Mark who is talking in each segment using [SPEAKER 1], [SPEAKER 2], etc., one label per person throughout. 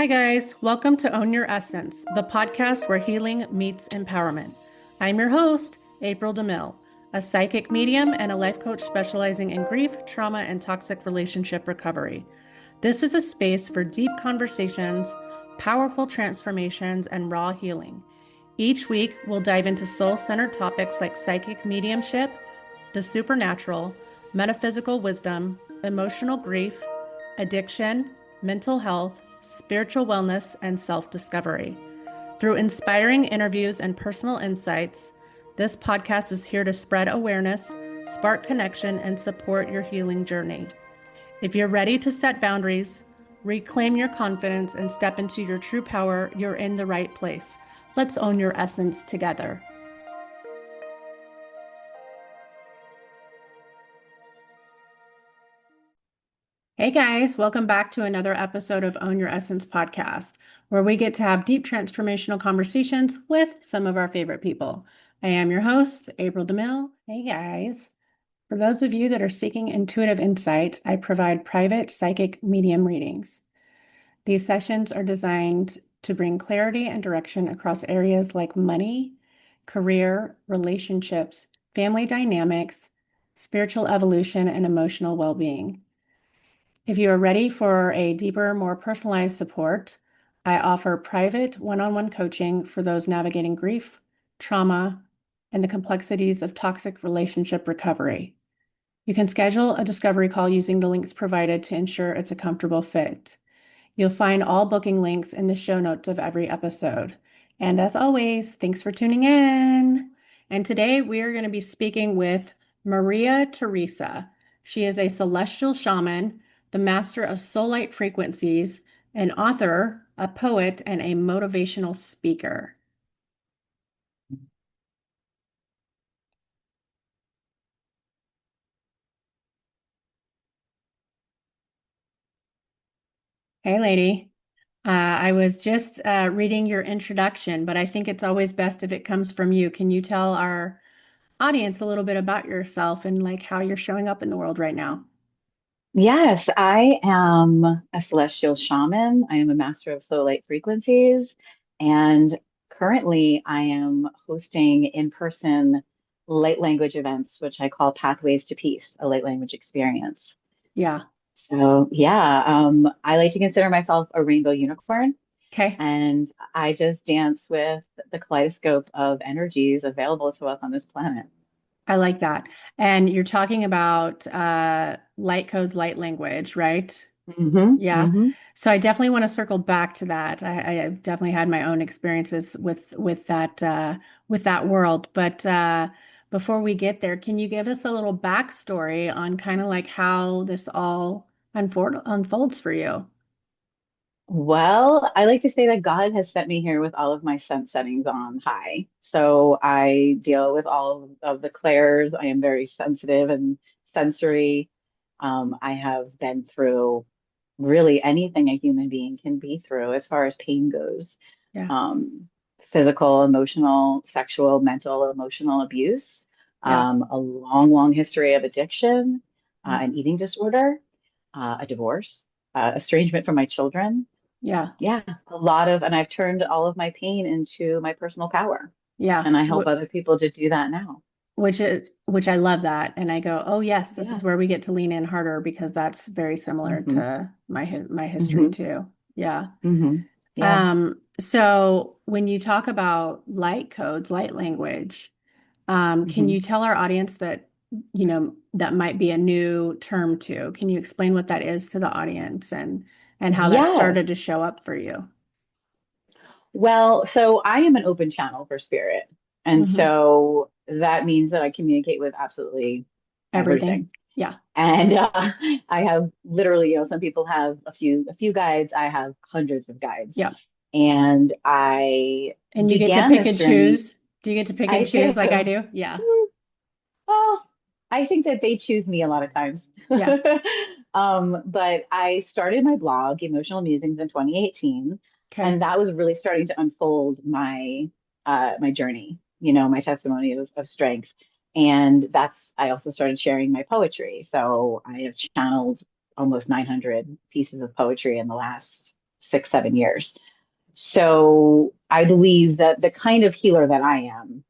[SPEAKER 1] Hi, guys. Welcome to Own Your Essence, the podcast where healing meets empowerment. I'm your host, April DeMille, a psychic medium and a life coach specializing in grief, trauma, and toxic relationship recovery. This is a space for deep conversations, powerful transformations, and raw healing. Each week, we'll dive into soul centered topics like psychic mediumship, the supernatural, metaphysical wisdom, emotional grief, addiction, mental health, spiritual wellness, and self discovery. Through inspiring interviews and personal insights, this podcast is here to spread awareness, spark connection, and support your healing journey. If you're ready to set boundaries, reclaim your confidence, and step into your true power, you're in the right place. Let's own your essence together. Hey guys, welcome back to another episode of Own Your Essence podcast, where we get to have deep transformational conversations with some of our favorite people. I am your host, April DeMille. Hey guys. For those of you that are seeking intuitive insight, I provide private psychic medium readings. These sessions are designed to bring clarity and direction across areas like money, career, relationships, family dynamics, spiritual evolution, and emotional well-being. If you are ready for a deeper, more personalized support, I offer private one-on-one coaching for those navigating grief, trauma, and the complexities of toxic relationship recovery. You can schedule a discovery call using the links provided to ensure it's a comfortable fit. You'll find all booking links in the show notes of every episode. And as always, thanks for tuning in. And today we are going to be speaking with Maria Teresa. She is a celestial shaman, the master of soul light frequencies, an author, a poet, and a motivational speaker. Hey, lady. I was just reading your introduction, but I think it's always best if it comes from you. Can you tell our audience a little bit about yourself and like how you're showing up in the world right now?
[SPEAKER 2] Yes, I am a celestial shaman. I am a master of soul light frequencies. And currently, I am hosting in-person light language events, which I call Pathways to Peace, a light language experience.
[SPEAKER 1] Yeah.
[SPEAKER 2] So, yeah, I like to consider myself a rainbow unicorn,
[SPEAKER 1] Okay.
[SPEAKER 2] and I just dance with the kaleidoscope of energies available to us on this planet.
[SPEAKER 1] I like that. And you're talking about light codes, light language, right? Yeah.
[SPEAKER 2] Hmm.
[SPEAKER 1] So I definitely want to circle back to that. I definitely had my own experiences with that world. But before we get there, can you give us a little backstory on kind of like how this all unfolds for you?
[SPEAKER 2] Well, I like to say that God has sent me here with all of my sense settings on high. So I deal with all of the clairs. I am very sensitive and sensory. I have been through really anything a human being can be through as far as pain goes.
[SPEAKER 1] Yeah.
[SPEAKER 2] Um, Physical, emotional, sexual, mental, emotional abuse,
[SPEAKER 1] Yeah.
[SPEAKER 2] a long, long history of addiction,
[SPEAKER 1] Mm.
[SPEAKER 2] an eating disorder, a divorce, estrangement from my children.
[SPEAKER 1] Yeah.
[SPEAKER 2] Yeah, and I've turned all of my pain into my personal power.
[SPEAKER 1] Yeah.
[SPEAKER 2] And I help other people to do that now.
[SPEAKER 1] Which I love that. And I go, oh yes, this is
[SPEAKER 2] Yeah.
[SPEAKER 1] where we get to lean in harder because that's very similar
[SPEAKER 2] Hmm.
[SPEAKER 1] to my history
[SPEAKER 2] Hmm.
[SPEAKER 1] too. Yeah.
[SPEAKER 2] Hmm. Yeah.
[SPEAKER 1] So when you talk about light codes, light language, can
[SPEAKER 2] Hmm.
[SPEAKER 1] you tell our audience that, that might be a new term too? Can you explain what that is to the audience and how that
[SPEAKER 2] Yes.
[SPEAKER 1] started to show up for you?
[SPEAKER 2] Well, so I am an open channel for spirit. And
[SPEAKER 1] Hmm.
[SPEAKER 2] so that means that I communicate with absolutely
[SPEAKER 1] Everything.
[SPEAKER 2] everything.
[SPEAKER 1] Yeah.
[SPEAKER 2] And I have literally, some people have a few guides. I have hundreds of guides.
[SPEAKER 1] Yeah.
[SPEAKER 2] And I
[SPEAKER 1] And you get to
[SPEAKER 2] began
[SPEAKER 1] pick
[SPEAKER 2] this
[SPEAKER 1] and
[SPEAKER 2] journey.
[SPEAKER 1] choose. Do you get to pick and
[SPEAKER 2] I
[SPEAKER 1] choose like I
[SPEAKER 2] do.
[SPEAKER 1] do? Yeah.
[SPEAKER 2] Well, I think that they choose me a lot of times.
[SPEAKER 1] Yeah.
[SPEAKER 2] But I started my blog, Emotional Musings, in 2018,
[SPEAKER 1] Okay.
[SPEAKER 2] and that was really starting to unfold my journey, my testimony of strength. And I also started sharing my poetry. So I have channeled almost 900 pieces of poetry in the last 6, 7 years. So I believe that the kind of healer that I am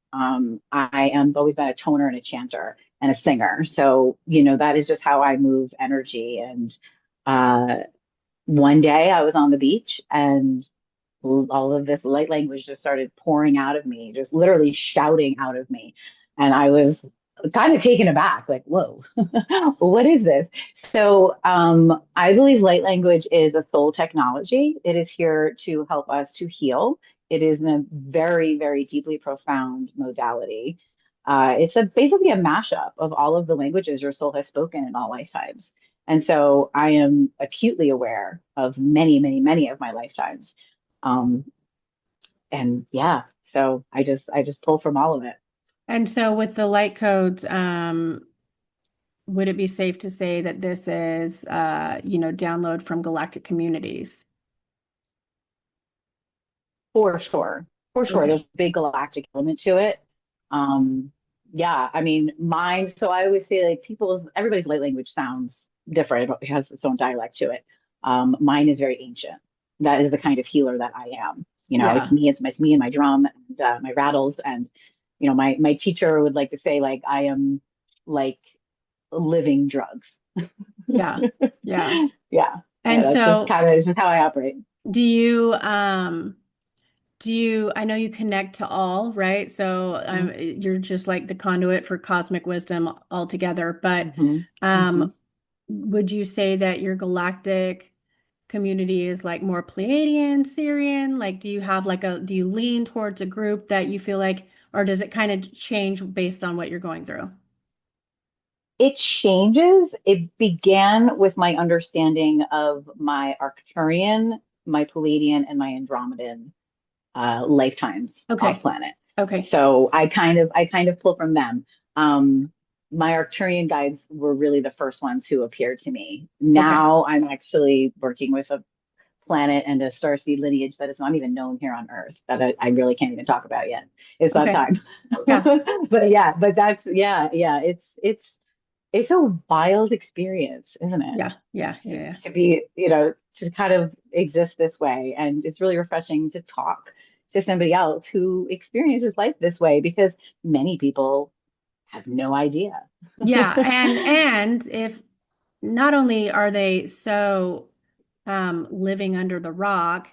[SPEAKER 2] always been a toner and a chanter and a singer. So, that is just how I move energy. And uh, one day I was on the beach and all of this light language just started pouring out of me, just literally shouting out of me. And I was kind of taken aback, like, whoa, what is this? So I believe light language is a soul technology. It is here to help us to heal. It is a very, very deeply profound modality. It's basically a mashup of all of the languages your soul has spoken in all lifetimes. And so I am acutely aware of many, many, many of my lifetimes. Um, and yeah, so I just pull from all of it.
[SPEAKER 1] And so with the light codes, would it be safe to say that this is, download from galactic communities?
[SPEAKER 2] For sure. For sure.
[SPEAKER 1] Okay.
[SPEAKER 2] There's a big galactic element to it. Um, yeah, I mean, mine, so I always say like everybody's light language sounds different. It has its own dialect to it. Mine is very ancient. That is the kind of healer that I am.
[SPEAKER 1] Yeah.
[SPEAKER 2] It's me and my drum and my rattles. And, my teacher would like to say like I am like living drugs.
[SPEAKER 1] Yeah. Yeah.
[SPEAKER 2] Yeah. Yeah,
[SPEAKER 1] And
[SPEAKER 2] that's just
[SPEAKER 1] so
[SPEAKER 2] kind of it's just how I operate.
[SPEAKER 1] do you, I know you connect to all, right? So
[SPEAKER 2] Mm-hmm.
[SPEAKER 1] you're just like the conduit for cosmic wisdom altogether. But
[SPEAKER 2] Mm-hmm. Mm-hmm.
[SPEAKER 1] um, would you say that your galactic community is like more Pleiadian, Syrian? Like, do you lean towards a group that you feel like, or does it kind of change based on what you're going through?
[SPEAKER 2] It changes. It began with my understanding of my Arcturian, my Palladian, and my Andromedan lifetimes off
[SPEAKER 1] Okay.
[SPEAKER 2] planet.
[SPEAKER 1] Okay.
[SPEAKER 2] So I kind of pull from them. Um, my Arcturian guides were really the first ones who appeared to me.
[SPEAKER 1] Okay.
[SPEAKER 2] Now I'm actually working with a planet and a starseed lineage that is not even known here on Earth that I really can't even talk about yet. It's that
[SPEAKER 1] Okay.
[SPEAKER 2] time.
[SPEAKER 1] Yeah.
[SPEAKER 2] But yeah, but that's yeah. It's a wild experience, isn't it?
[SPEAKER 1] Yeah. Yeah. Yeah.
[SPEAKER 2] To be, to kind of exist this way. And it's really refreshing to talk to somebody else who experiences life this way because many people have no idea.
[SPEAKER 1] Yeah. And if not only are they so living under the rock,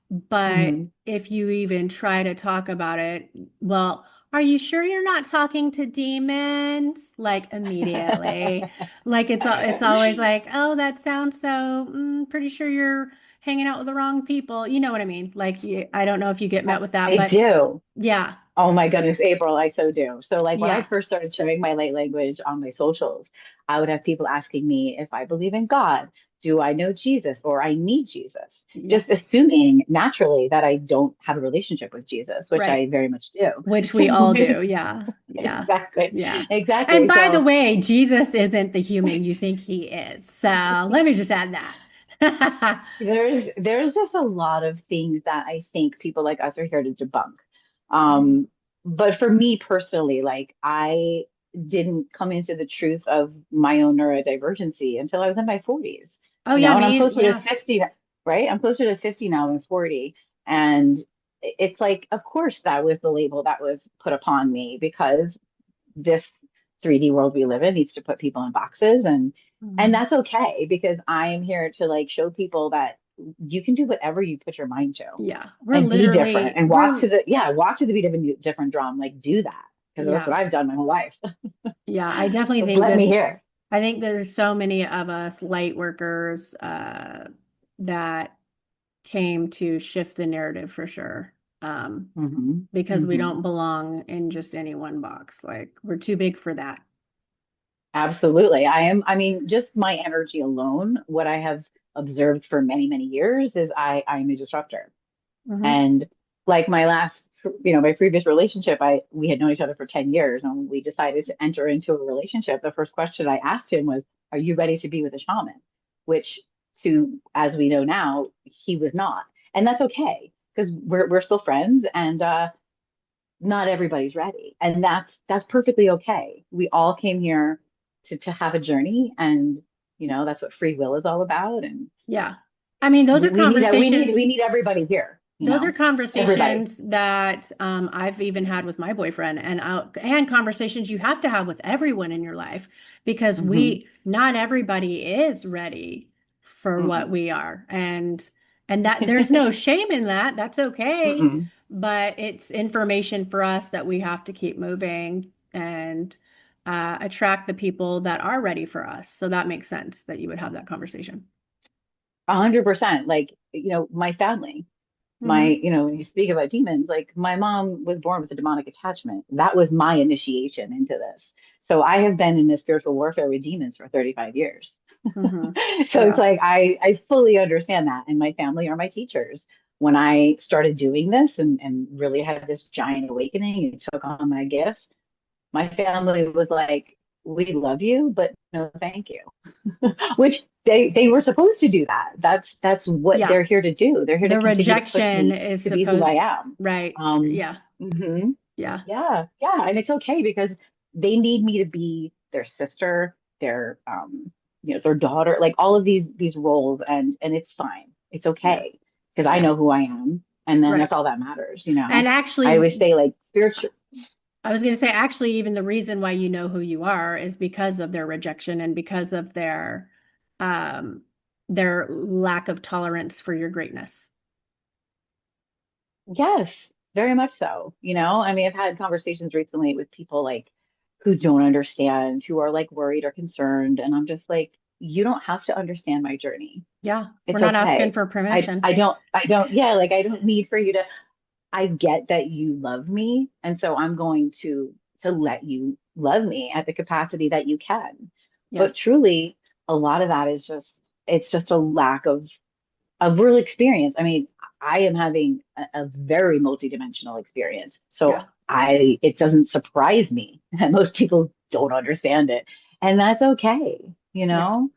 [SPEAKER 1] but
[SPEAKER 2] Hmm.
[SPEAKER 1] if you even try to talk about it, well, are you sure you're not talking to demons? Like immediately, like it's always like, oh, that sounds so. Pretty sure you're hanging out with the wrong people. You know what I mean? Like, I don't know if you get met with that,
[SPEAKER 2] I
[SPEAKER 1] but
[SPEAKER 2] do.
[SPEAKER 1] yeah,
[SPEAKER 2] Oh my goodness, April, I so do. So, like, when I
[SPEAKER 1] yeah,
[SPEAKER 2] first started sharing my light language on my socials, I would have people asking me if I believe in God, do I know Jesus, or I need Jesus,
[SPEAKER 1] yeah,
[SPEAKER 2] just assuming naturally that I don't have a relationship with Jesus, which
[SPEAKER 1] right.
[SPEAKER 2] I very much do.
[SPEAKER 1] Which
[SPEAKER 2] So,
[SPEAKER 1] we all do. Yeah. Yeah.
[SPEAKER 2] exactly,
[SPEAKER 1] Yeah. And
[SPEAKER 2] exactly.
[SPEAKER 1] by the
[SPEAKER 2] So,
[SPEAKER 1] way, Jesus isn't the human you think he is. So let me just add that.
[SPEAKER 2] there's just a lot of things that I think people like us are here to debunk.
[SPEAKER 1] Mhm.
[SPEAKER 2] Um, but for me personally, like I didn't come into the truth of my own neurodivergency until I was in my 40s,
[SPEAKER 1] Oh, yeah,
[SPEAKER 2] and I'm
[SPEAKER 1] me.
[SPEAKER 2] closer to
[SPEAKER 1] Yeah.
[SPEAKER 2] 50, right? I'm closer to 50 now than 40. And it's like, of course, that was the label that was put upon me because this 3D world we live in needs to put people in boxes and
[SPEAKER 1] Mhm.
[SPEAKER 2] that's okay because I am here to like show people that you can do whatever you put your mind to
[SPEAKER 1] Yeah.
[SPEAKER 2] and be different and walk to the beat of a different drum, like do that because that's what
[SPEAKER 1] Yeah.
[SPEAKER 2] I've done my whole life.
[SPEAKER 1] Yeah. I definitely
[SPEAKER 2] Just
[SPEAKER 1] think
[SPEAKER 2] let me
[SPEAKER 1] that,
[SPEAKER 2] hear.
[SPEAKER 1] I think there's so many of us light workers that came to shift the narrative for sure.
[SPEAKER 2] Hmm.
[SPEAKER 1] Because we
[SPEAKER 2] Hmm.
[SPEAKER 1] don't belong in just any one box. Like we're too big for that.
[SPEAKER 2] Absolutely. I mean, just my energy alone, what I have observed for many, many years is I'm a disruptor.
[SPEAKER 1] Hmm.
[SPEAKER 2] And like my previous relationship, we had known each other for 10 years. And when we decided to enter into a relationship, the first question I asked him was, are you ready to be with a shaman? Which as we know now, he was not. And that's okay because we're still friends and not everybody's ready. And that's perfectly okay. We all came here to have a journey and that's what free will is all about. And
[SPEAKER 1] Yeah. I mean, those are
[SPEAKER 2] We
[SPEAKER 1] conversations.
[SPEAKER 2] need everybody here,
[SPEAKER 1] Those are
[SPEAKER 2] everybody.
[SPEAKER 1] conversations that I've even had with my boyfriend, and conversations you have to have with everyone in your life because
[SPEAKER 2] Hmm.
[SPEAKER 1] not everybody is ready for what
[SPEAKER 2] Mm-mm.
[SPEAKER 1] we are, and that there's no shame in that. That's okay,
[SPEAKER 2] Mm-mm.
[SPEAKER 1] but it's information for us that we have to keep moving and attract the people that are ready for us. So that makes sense that you would have that conversation.
[SPEAKER 2] 100%. Like, my family,
[SPEAKER 1] Hmm.
[SPEAKER 2] when you speak about demons, like my mom was born with a demonic attachment. That was my initiation into this. So I have been in this spiritual warfare with demons for 35 years.
[SPEAKER 1] Hmm.
[SPEAKER 2] So it's
[SPEAKER 1] Yeah.
[SPEAKER 2] like I fully understand that. And my family are my teachers. When I started doing this and really had this giant awakening and took on my gifts, my family was like, we love you, but no, thank you. Which they were supposed to do that. That's what
[SPEAKER 1] Yeah.
[SPEAKER 2] they're here to do. They're here to
[SPEAKER 1] The
[SPEAKER 2] continue to push
[SPEAKER 1] rejection
[SPEAKER 2] me
[SPEAKER 1] is
[SPEAKER 2] to be who I
[SPEAKER 1] supposed,
[SPEAKER 2] am.
[SPEAKER 1] right?
[SPEAKER 2] Um,
[SPEAKER 1] Yeah.
[SPEAKER 2] mhm.
[SPEAKER 1] Yeah.
[SPEAKER 2] Yeah, yeah, and it's okay because they need me to be their sister, their daughter, like all of these roles, and it's fine. It's
[SPEAKER 1] Yeah.
[SPEAKER 2] okay because I
[SPEAKER 1] Yeah.
[SPEAKER 2] know who I am, and then
[SPEAKER 1] Right.
[SPEAKER 2] that's all that matters.
[SPEAKER 1] And
[SPEAKER 2] I
[SPEAKER 1] actually,
[SPEAKER 2] always say like spiritual.
[SPEAKER 1] I was going to say, actually, even the reason why you know who you are is because of their rejection and because of um, their lack of tolerance for your greatness.
[SPEAKER 2] Yes, very much so. I mean, I've had conversations recently with people like who don't understand, who are like worried or concerned, and I'm just like, you don't have to understand my journey.
[SPEAKER 1] Yeah. We're
[SPEAKER 2] It's
[SPEAKER 1] not asking
[SPEAKER 2] okay.
[SPEAKER 1] for permission.
[SPEAKER 2] Yeah, like I don't need for you to. I get that you love me, and so I'm going to let you love me at the capacity that you can.
[SPEAKER 1] Yeah.
[SPEAKER 2] But truly, a lot of that is just it's just a lack of real experience. I mean, I am having a very multidimensional experience. So
[SPEAKER 1] Yeah.
[SPEAKER 2] it doesn't surprise me that most people don't understand it. And that's okay, you
[SPEAKER 1] Yeah.
[SPEAKER 2] know?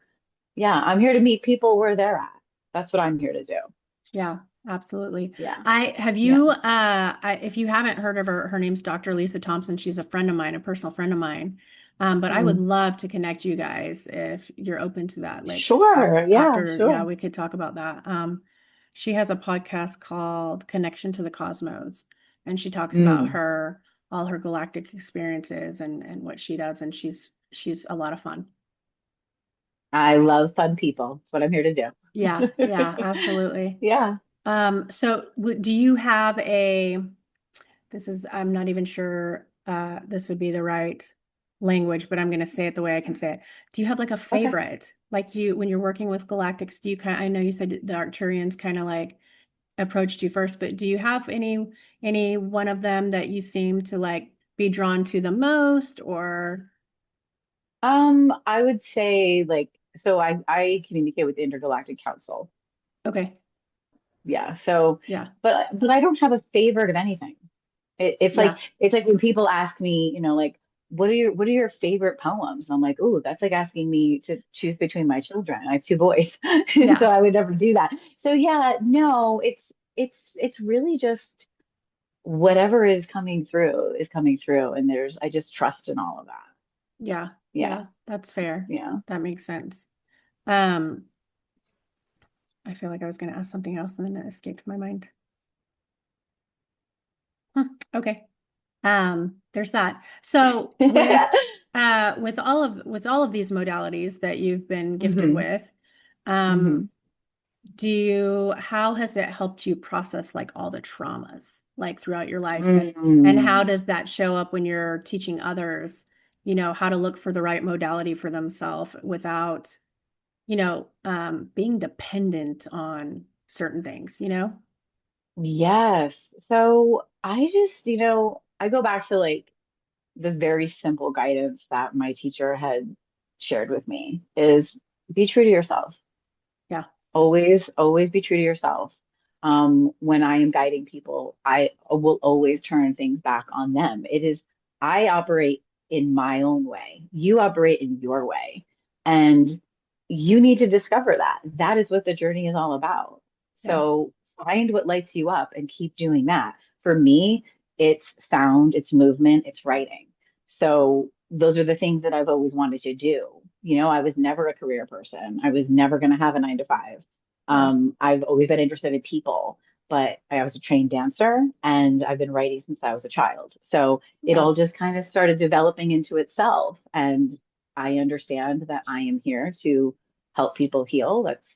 [SPEAKER 2] Yeah, I'm here to meet people where they're at. That's what I'm here to do.
[SPEAKER 1] Yeah, absolutely.
[SPEAKER 2] Yeah.
[SPEAKER 1] I have
[SPEAKER 2] Yeah.
[SPEAKER 1] you if you haven't heard of her, her name's Dr. Lisa Thompson. She's a friend of mine, a personal friend of mine. But I would
[SPEAKER 2] Mm.
[SPEAKER 1] love to connect you guys if you're open to that. Like
[SPEAKER 2] Sure. Yeah,
[SPEAKER 1] after, yeah,
[SPEAKER 2] sure.
[SPEAKER 1] we could talk about that. She has a podcast called Connection to the Cosmos, and she talks about
[SPEAKER 2] Mm.
[SPEAKER 1] her all her galactic experiences and what she does, and she's a lot of fun.
[SPEAKER 2] I love fun people. That's what I'm here to
[SPEAKER 1] Yeah, yeah,
[SPEAKER 2] do.
[SPEAKER 1] absolutely.
[SPEAKER 2] Yeah.
[SPEAKER 1] So do you have I'm not even sure this would be the right language, but I'm going to say it the way I can say it. Do you have like a
[SPEAKER 2] Okay.
[SPEAKER 1] favorite? Like when you're working with galactics, do you I know you said the Arcturians kind of like approached you first, but do you have any one of them that you seem to like be drawn to the most or
[SPEAKER 2] I would say like so I communicate with the Intergalactic Council.
[SPEAKER 1] okay.
[SPEAKER 2] Yeah. So,
[SPEAKER 1] Yeah.
[SPEAKER 2] but I don't have a favorite of anything.
[SPEAKER 1] Yeah.
[SPEAKER 2] It's like when people ask me, like what are your favorite poems? And I'm like, oh, that's like asking me to choose between my children. I have two boys, and so
[SPEAKER 1] Yeah.
[SPEAKER 2] I would never do that. So yeah, no, it's really just whatever is coming through, and I just trust in all of that.
[SPEAKER 1] Yeah.
[SPEAKER 2] Yeah,
[SPEAKER 1] Yeah. That's fair.
[SPEAKER 2] yeah.
[SPEAKER 1] That makes sense. Um, I feel like I was going to ask something else and then it escaped my mind. Okay. There's that. So with all of these modalities that you've been gifted
[SPEAKER 2] Hmm.
[SPEAKER 1] with, um,
[SPEAKER 2] Hmm.
[SPEAKER 1] how has it helped you process like all the traumas like throughout your life and how
[SPEAKER 2] Mm.
[SPEAKER 1] does that show up when you're teaching others, how to look for the right modality for themselves without, being dependent on certain things,
[SPEAKER 2] Yes. So I just, I go back to like the very simple guidance that my teacher had shared with me is be true to yourself.
[SPEAKER 1] Yeah.
[SPEAKER 2] Always be true to yourself. When I am guiding people, I will always turn things back on them. I operate in my own way. You operate in your way. And you need to discover that. That is what the journey is all about.
[SPEAKER 1] Yeah.
[SPEAKER 2] So find what lights you up and keep doing that. For me, it's sound, it's movement, it's writing. So those are the things that I've always wanted to do. I was never a career person. I was never going to have a 9 to 5.
[SPEAKER 1] Yeah.
[SPEAKER 2] I've always been interested in people, but I was a trained dancer and I've been writing since I was a child. So it
[SPEAKER 1] Yeah.
[SPEAKER 2] all just kind of started developing into itself. And I understand that I am here to help people heal. That's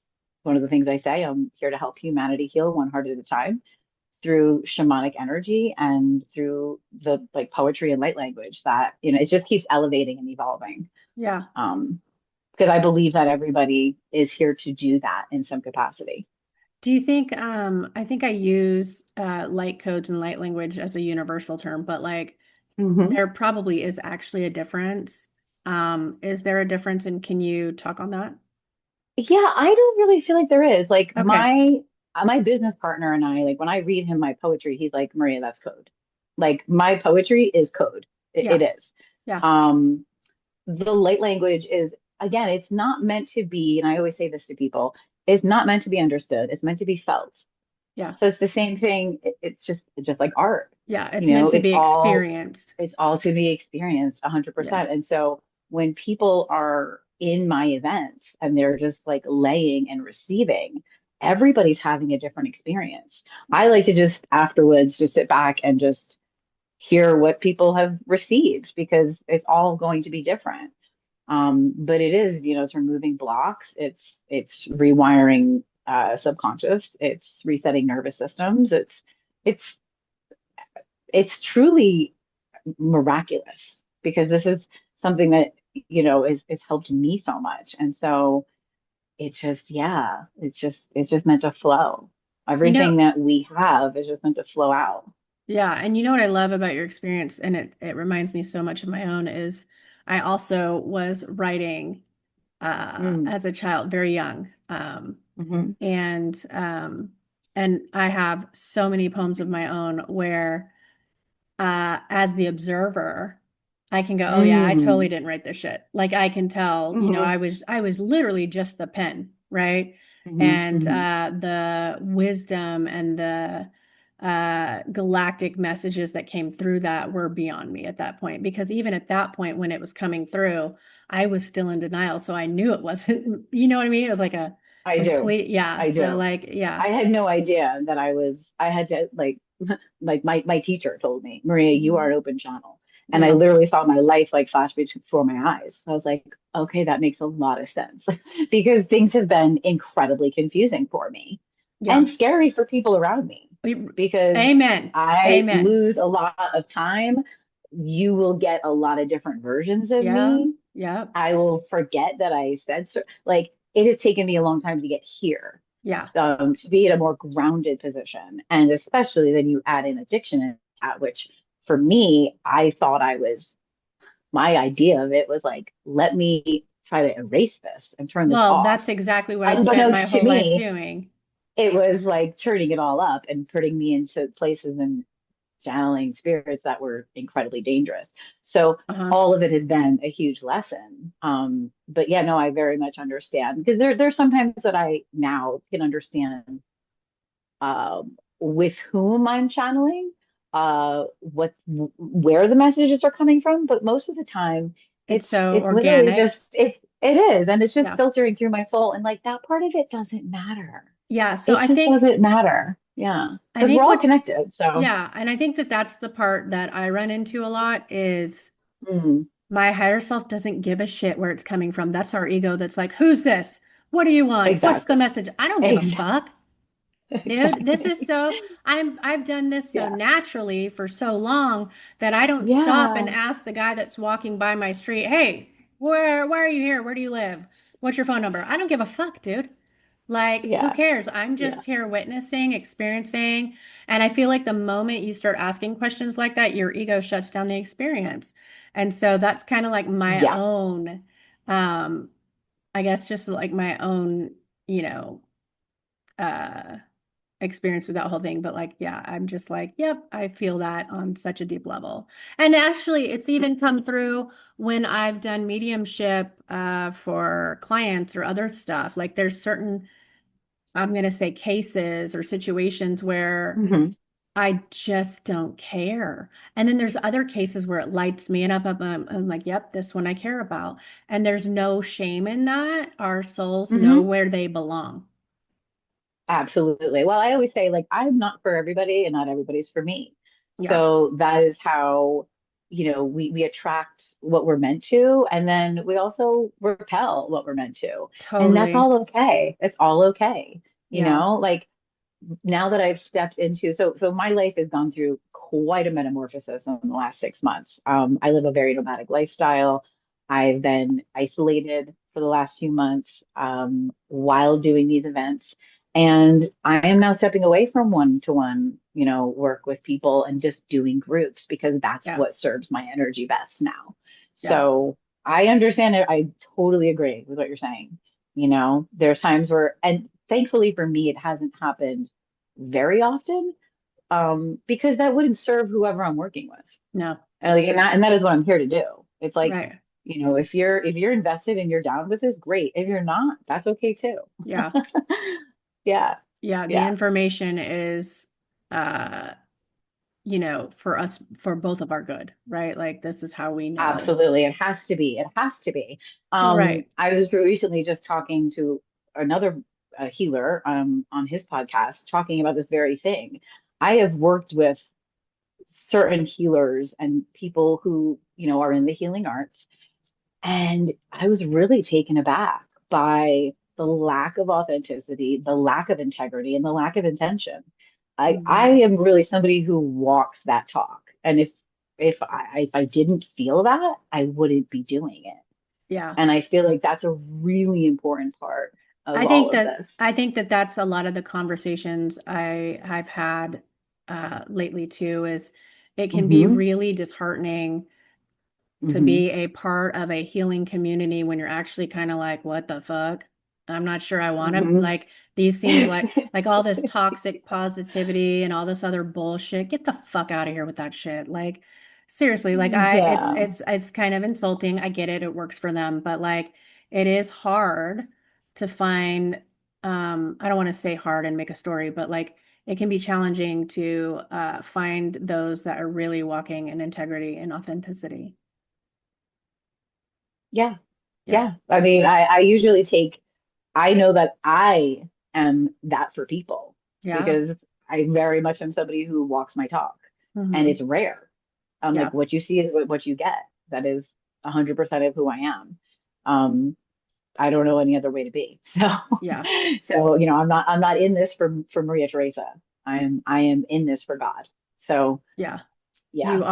[SPEAKER 2] one of the things I say. I'm here to help humanity heal one heart at a time through shamanic energy and through the like poetry and light language that, it just keeps elevating and evolving.
[SPEAKER 1] Yeah.
[SPEAKER 2] Um, because I believe that everybody is here to do that in some capacity.
[SPEAKER 1] Do you think, I think I use light codes and light language as a universal term, but like
[SPEAKER 2] Hmm.
[SPEAKER 1] there probably is actually a difference. Is there a difference and can you talk on that?
[SPEAKER 2] Yeah, I don't really feel like there is. Like
[SPEAKER 1] Okay.
[SPEAKER 2] my business partner and I, like when I read him my poetry, he's like, Maria, that's code. Like my poetry is code. It
[SPEAKER 1] Yeah.
[SPEAKER 2] is.
[SPEAKER 1] Yeah.
[SPEAKER 2] Um, the light language is, again, it's not meant to be, and I always say this to people, it's not meant to be understood. It's meant to be felt.
[SPEAKER 1] Yeah.
[SPEAKER 2] So it's the same thing. It's just like art.
[SPEAKER 1] Yeah. It's
[SPEAKER 2] You
[SPEAKER 1] meant
[SPEAKER 2] know,
[SPEAKER 1] to
[SPEAKER 2] it's
[SPEAKER 1] be
[SPEAKER 2] all
[SPEAKER 1] experienced.
[SPEAKER 2] it's all to be experienced
[SPEAKER 1] Yeah.
[SPEAKER 2] 100%. And so when people are in my events and they're just like laying and receiving, everybody's having a different experience. I like to just afterwards just sit back and just hear what people have received because it's all going to be different. But it is, it's removing blocks. It's rewiring subconscious. It's resetting nervous systems. It's it's truly miraculous because this is something that is helped me so much. And so it's just meant to flow.
[SPEAKER 1] You
[SPEAKER 2] Everything
[SPEAKER 1] know,
[SPEAKER 2] that we have is just meant to flow out.
[SPEAKER 1] yeah, and you know what I love about your experience, and it reminds me so much of my own, is I also was writing
[SPEAKER 2] Mm,
[SPEAKER 1] as a child, very young.
[SPEAKER 2] hmm
[SPEAKER 1] And and I have so many poems of my own where as the observer, I can go, oh yeah, I totally
[SPEAKER 2] mm,
[SPEAKER 1] didn't write this shit. Like I can tell,
[SPEAKER 2] hmm
[SPEAKER 1] I was literally just the pen, right?
[SPEAKER 2] hmm
[SPEAKER 1] And
[SPEAKER 2] hmm
[SPEAKER 1] the wisdom and the galactic messages that came through that were beyond me at that point. Because even at that point, when it was coming through, I was still in denial. So I knew it wasn't, you know what I mean? It was like a
[SPEAKER 2] I do.
[SPEAKER 1] complete, yeah.
[SPEAKER 2] I
[SPEAKER 1] So
[SPEAKER 2] do.
[SPEAKER 1] like, yeah.
[SPEAKER 2] I had no idea that I had to like my teacher told me, Maria, you are
[SPEAKER 1] Mhm.
[SPEAKER 2] an open channel. And I
[SPEAKER 1] Yeah.
[SPEAKER 2] literally saw my life like flash before my eyes. I was like, okay, that makes a lot of sense because things have been incredibly confusing for me and
[SPEAKER 1] Yeah.
[SPEAKER 2] scary for people around me
[SPEAKER 1] We-
[SPEAKER 2] because
[SPEAKER 1] Amen.
[SPEAKER 2] I
[SPEAKER 1] Amen.
[SPEAKER 2] lose a lot of time. You will get a lot of different versions of
[SPEAKER 1] Yeah.
[SPEAKER 2] me.
[SPEAKER 1] Yeah.
[SPEAKER 2] I will forget that I said so. Like it has taken me a long time to get here,
[SPEAKER 1] Yeah.
[SPEAKER 2] to be in a more grounded position. And especially then you add in addiction in that, which for me, I thought my idea of it was like, let me try to erase this and turn this
[SPEAKER 1] Well,
[SPEAKER 2] off.
[SPEAKER 1] that's exactly what I spent my
[SPEAKER 2] Unbeknownst to
[SPEAKER 1] whole life
[SPEAKER 2] me,
[SPEAKER 1] doing.
[SPEAKER 2] it was like turning it all up and putting me into places and channeling spirits that were incredibly dangerous. So
[SPEAKER 1] Uh-huh.
[SPEAKER 2] all of it has been a huge lesson. But yeah, no, I very much understand because there's sometimes that I now can understand with whom I'm channeling, where the messages are coming from. But most of the time,
[SPEAKER 1] It's
[SPEAKER 2] it's
[SPEAKER 1] so
[SPEAKER 2] it's literally
[SPEAKER 1] organic.
[SPEAKER 2] just it is, and it's just
[SPEAKER 1] Yeah.
[SPEAKER 2] filtering through my soul, and like that part of it doesn't matter.
[SPEAKER 1] Yeah. So
[SPEAKER 2] It just doesn't matter. Yeah,
[SPEAKER 1] I
[SPEAKER 2] because we're
[SPEAKER 1] think
[SPEAKER 2] all
[SPEAKER 1] what's,
[SPEAKER 2] connected. So,
[SPEAKER 1] yeah. And I think that that's the part that I run into a lot is
[SPEAKER 2] mm,
[SPEAKER 1] my higher self doesn't give a shit where it's coming from. That's our ego that's like, who's this? What do you want? What's the
[SPEAKER 2] exactly,
[SPEAKER 1] message? I don't give a
[SPEAKER 2] exactly,
[SPEAKER 1] fuck. Dude, this is
[SPEAKER 2] exactly.
[SPEAKER 1] so I've done this so
[SPEAKER 2] Yeah,
[SPEAKER 1] naturally for so long that I don't stop and
[SPEAKER 2] yeah,
[SPEAKER 1] ask the guy that's walking by my street, "Hey, where are you here? Where do you live? What's your phone number?" I don't give a fuck, dude. Like, who
[SPEAKER 2] yeah,
[SPEAKER 1] cares? I'm
[SPEAKER 2] yeah,
[SPEAKER 1] just here witnessing, experiencing, and I feel like the moment you start asking questions like that, your ego shuts down the experience. And so that's kind of like my
[SPEAKER 2] yeah,
[SPEAKER 1] own um I guess just like my own, you know, uh experience with that whole thing. But like, yeah, I'm just like, yep, I feel that on such a deep level. And actually, it's even come through when I've done mediumship for clients or other stuff. Like, there's certain, I'm going to say, cases or situations where
[SPEAKER 2] hmm
[SPEAKER 1] I just don't care. And then there's other cases where it lights me up. I'm like, yep, this one I care about. And there's no shame in that. Our souls know
[SPEAKER 2] hmm
[SPEAKER 1] where they belong.
[SPEAKER 2] Absolutely. Well, I always say, like, I'm not for everybody and not everybody's for me.
[SPEAKER 1] Yeah,
[SPEAKER 2] So that is how, we attract what we're meant to, and then we also repel what we're meant to. And that's
[SPEAKER 1] totally.
[SPEAKER 2] all okay. It's all okay.
[SPEAKER 1] Yeah,
[SPEAKER 2] Like now that I've stepped into, so my life has gone through quite a metamorphosis in the last 6 months. I live a very nomadic lifestyle. I've been isolated for the last few months while doing these events. And I am now stepping away from one-to-one, work with people and just doing groups because that's
[SPEAKER 1] yeah,
[SPEAKER 2] what serves my energy best now.
[SPEAKER 1] yeah,
[SPEAKER 2] So I understand it. I totally agree with what you're saying. There's times where, and thankfully for me, it hasn't happened very often, because that wouldn't serve whoever I'm working with.
[SPEAKER 1] no,
[SPEAKER 2] And that is what I'm here to do. It's like,
[SPEAKER 1] right.
[SPEAKER 2] if you're invested and you're down with this, great. If you're not, that's okay too.
[SPEAKER 1] Yeah,
[SPEAKER 2] Yeah,
[SPEAKER 1] yeah. The
[SPEAKER 2] yeah,
[SPEAKER 1] information is, uh, for us, for both of our good, right? Like this is how we know.
[SPEAKER 2] absolutely. It has to be. It has to be.
[SPEAKER 1] Right.
[SPEAKER 2] I was recently just talking to another healer on his podcast talking about this very thing. I have worked with certain healers and people who, are in the healing arts. And I was really taken aback by the lack of authenticity, the lack of integrity, and the lack of intention. I
[SPEAKER 1] Mhm.
[SPEAKER 2] am really somebody who walks that talk. And if I didn't feel that, I wouldn't be doing it.
[SPEAKER 1] Yeah.
[SPEAKER 2] And I feel like that's a really important part of
[SPEAKER 1] I
[SPEAKER 2] all
[SPEAKER 1] think
[SPEAKER 2] of
[SPEAKER 1] that
[SPEAKER 2] this.
[SPEAKER 1] I think that that's a lot of the conversations I've had lately too, is it can be
[SPEAKER 2] Hmm.
[SPEAKER 1] really disheartening to
[SPEAKER 2] Hmm.
[SPEAKER 1] be a part of a healing community when you're actually kind of like, what the fuck? I'm not sure I want to,
[SPEAKER 2] Hmm.
[SPEAKER 1] like, these seems like all this toxic positivity and all this other bullshit. Get the fuck out of here with that shit. Like, seriously, like
[SPEAKER 2] Yeah.
[SPEAKER 1] it's kind of insulting. I get it. It works for them, but like it is hard to find, I don't want to say hard and make a story, but like it can be challenging to find those that are really walking in integrity and authenticity.
[SPEAKER 2] Yeah.
[SPEAKER 1] Yeah.
[SPEAKER 2] Yeah. I mean, I usually I know that I am that for people
[SPEAKER 1] Yeah.
[SPEAKER 2] because I very much am somebody who walks my talk, and
[SPEAKER 1] Hmm.
[SPEAKER 2] it's rare. Like
[SPEAKER 1] Yeah.
[SPEAKER 2] what you see is what you get. That is 100% of who I am. Um, I don't know any other way to be. So,
[SPEAKER 1] Yeah.
[SPEAKER 2] I'm not in this for Maria Teresa. I am in this for God. So
[SPEAKER 1] Yeah.
[SPEAKER 2] yeah, you
[SPEAKER 1] You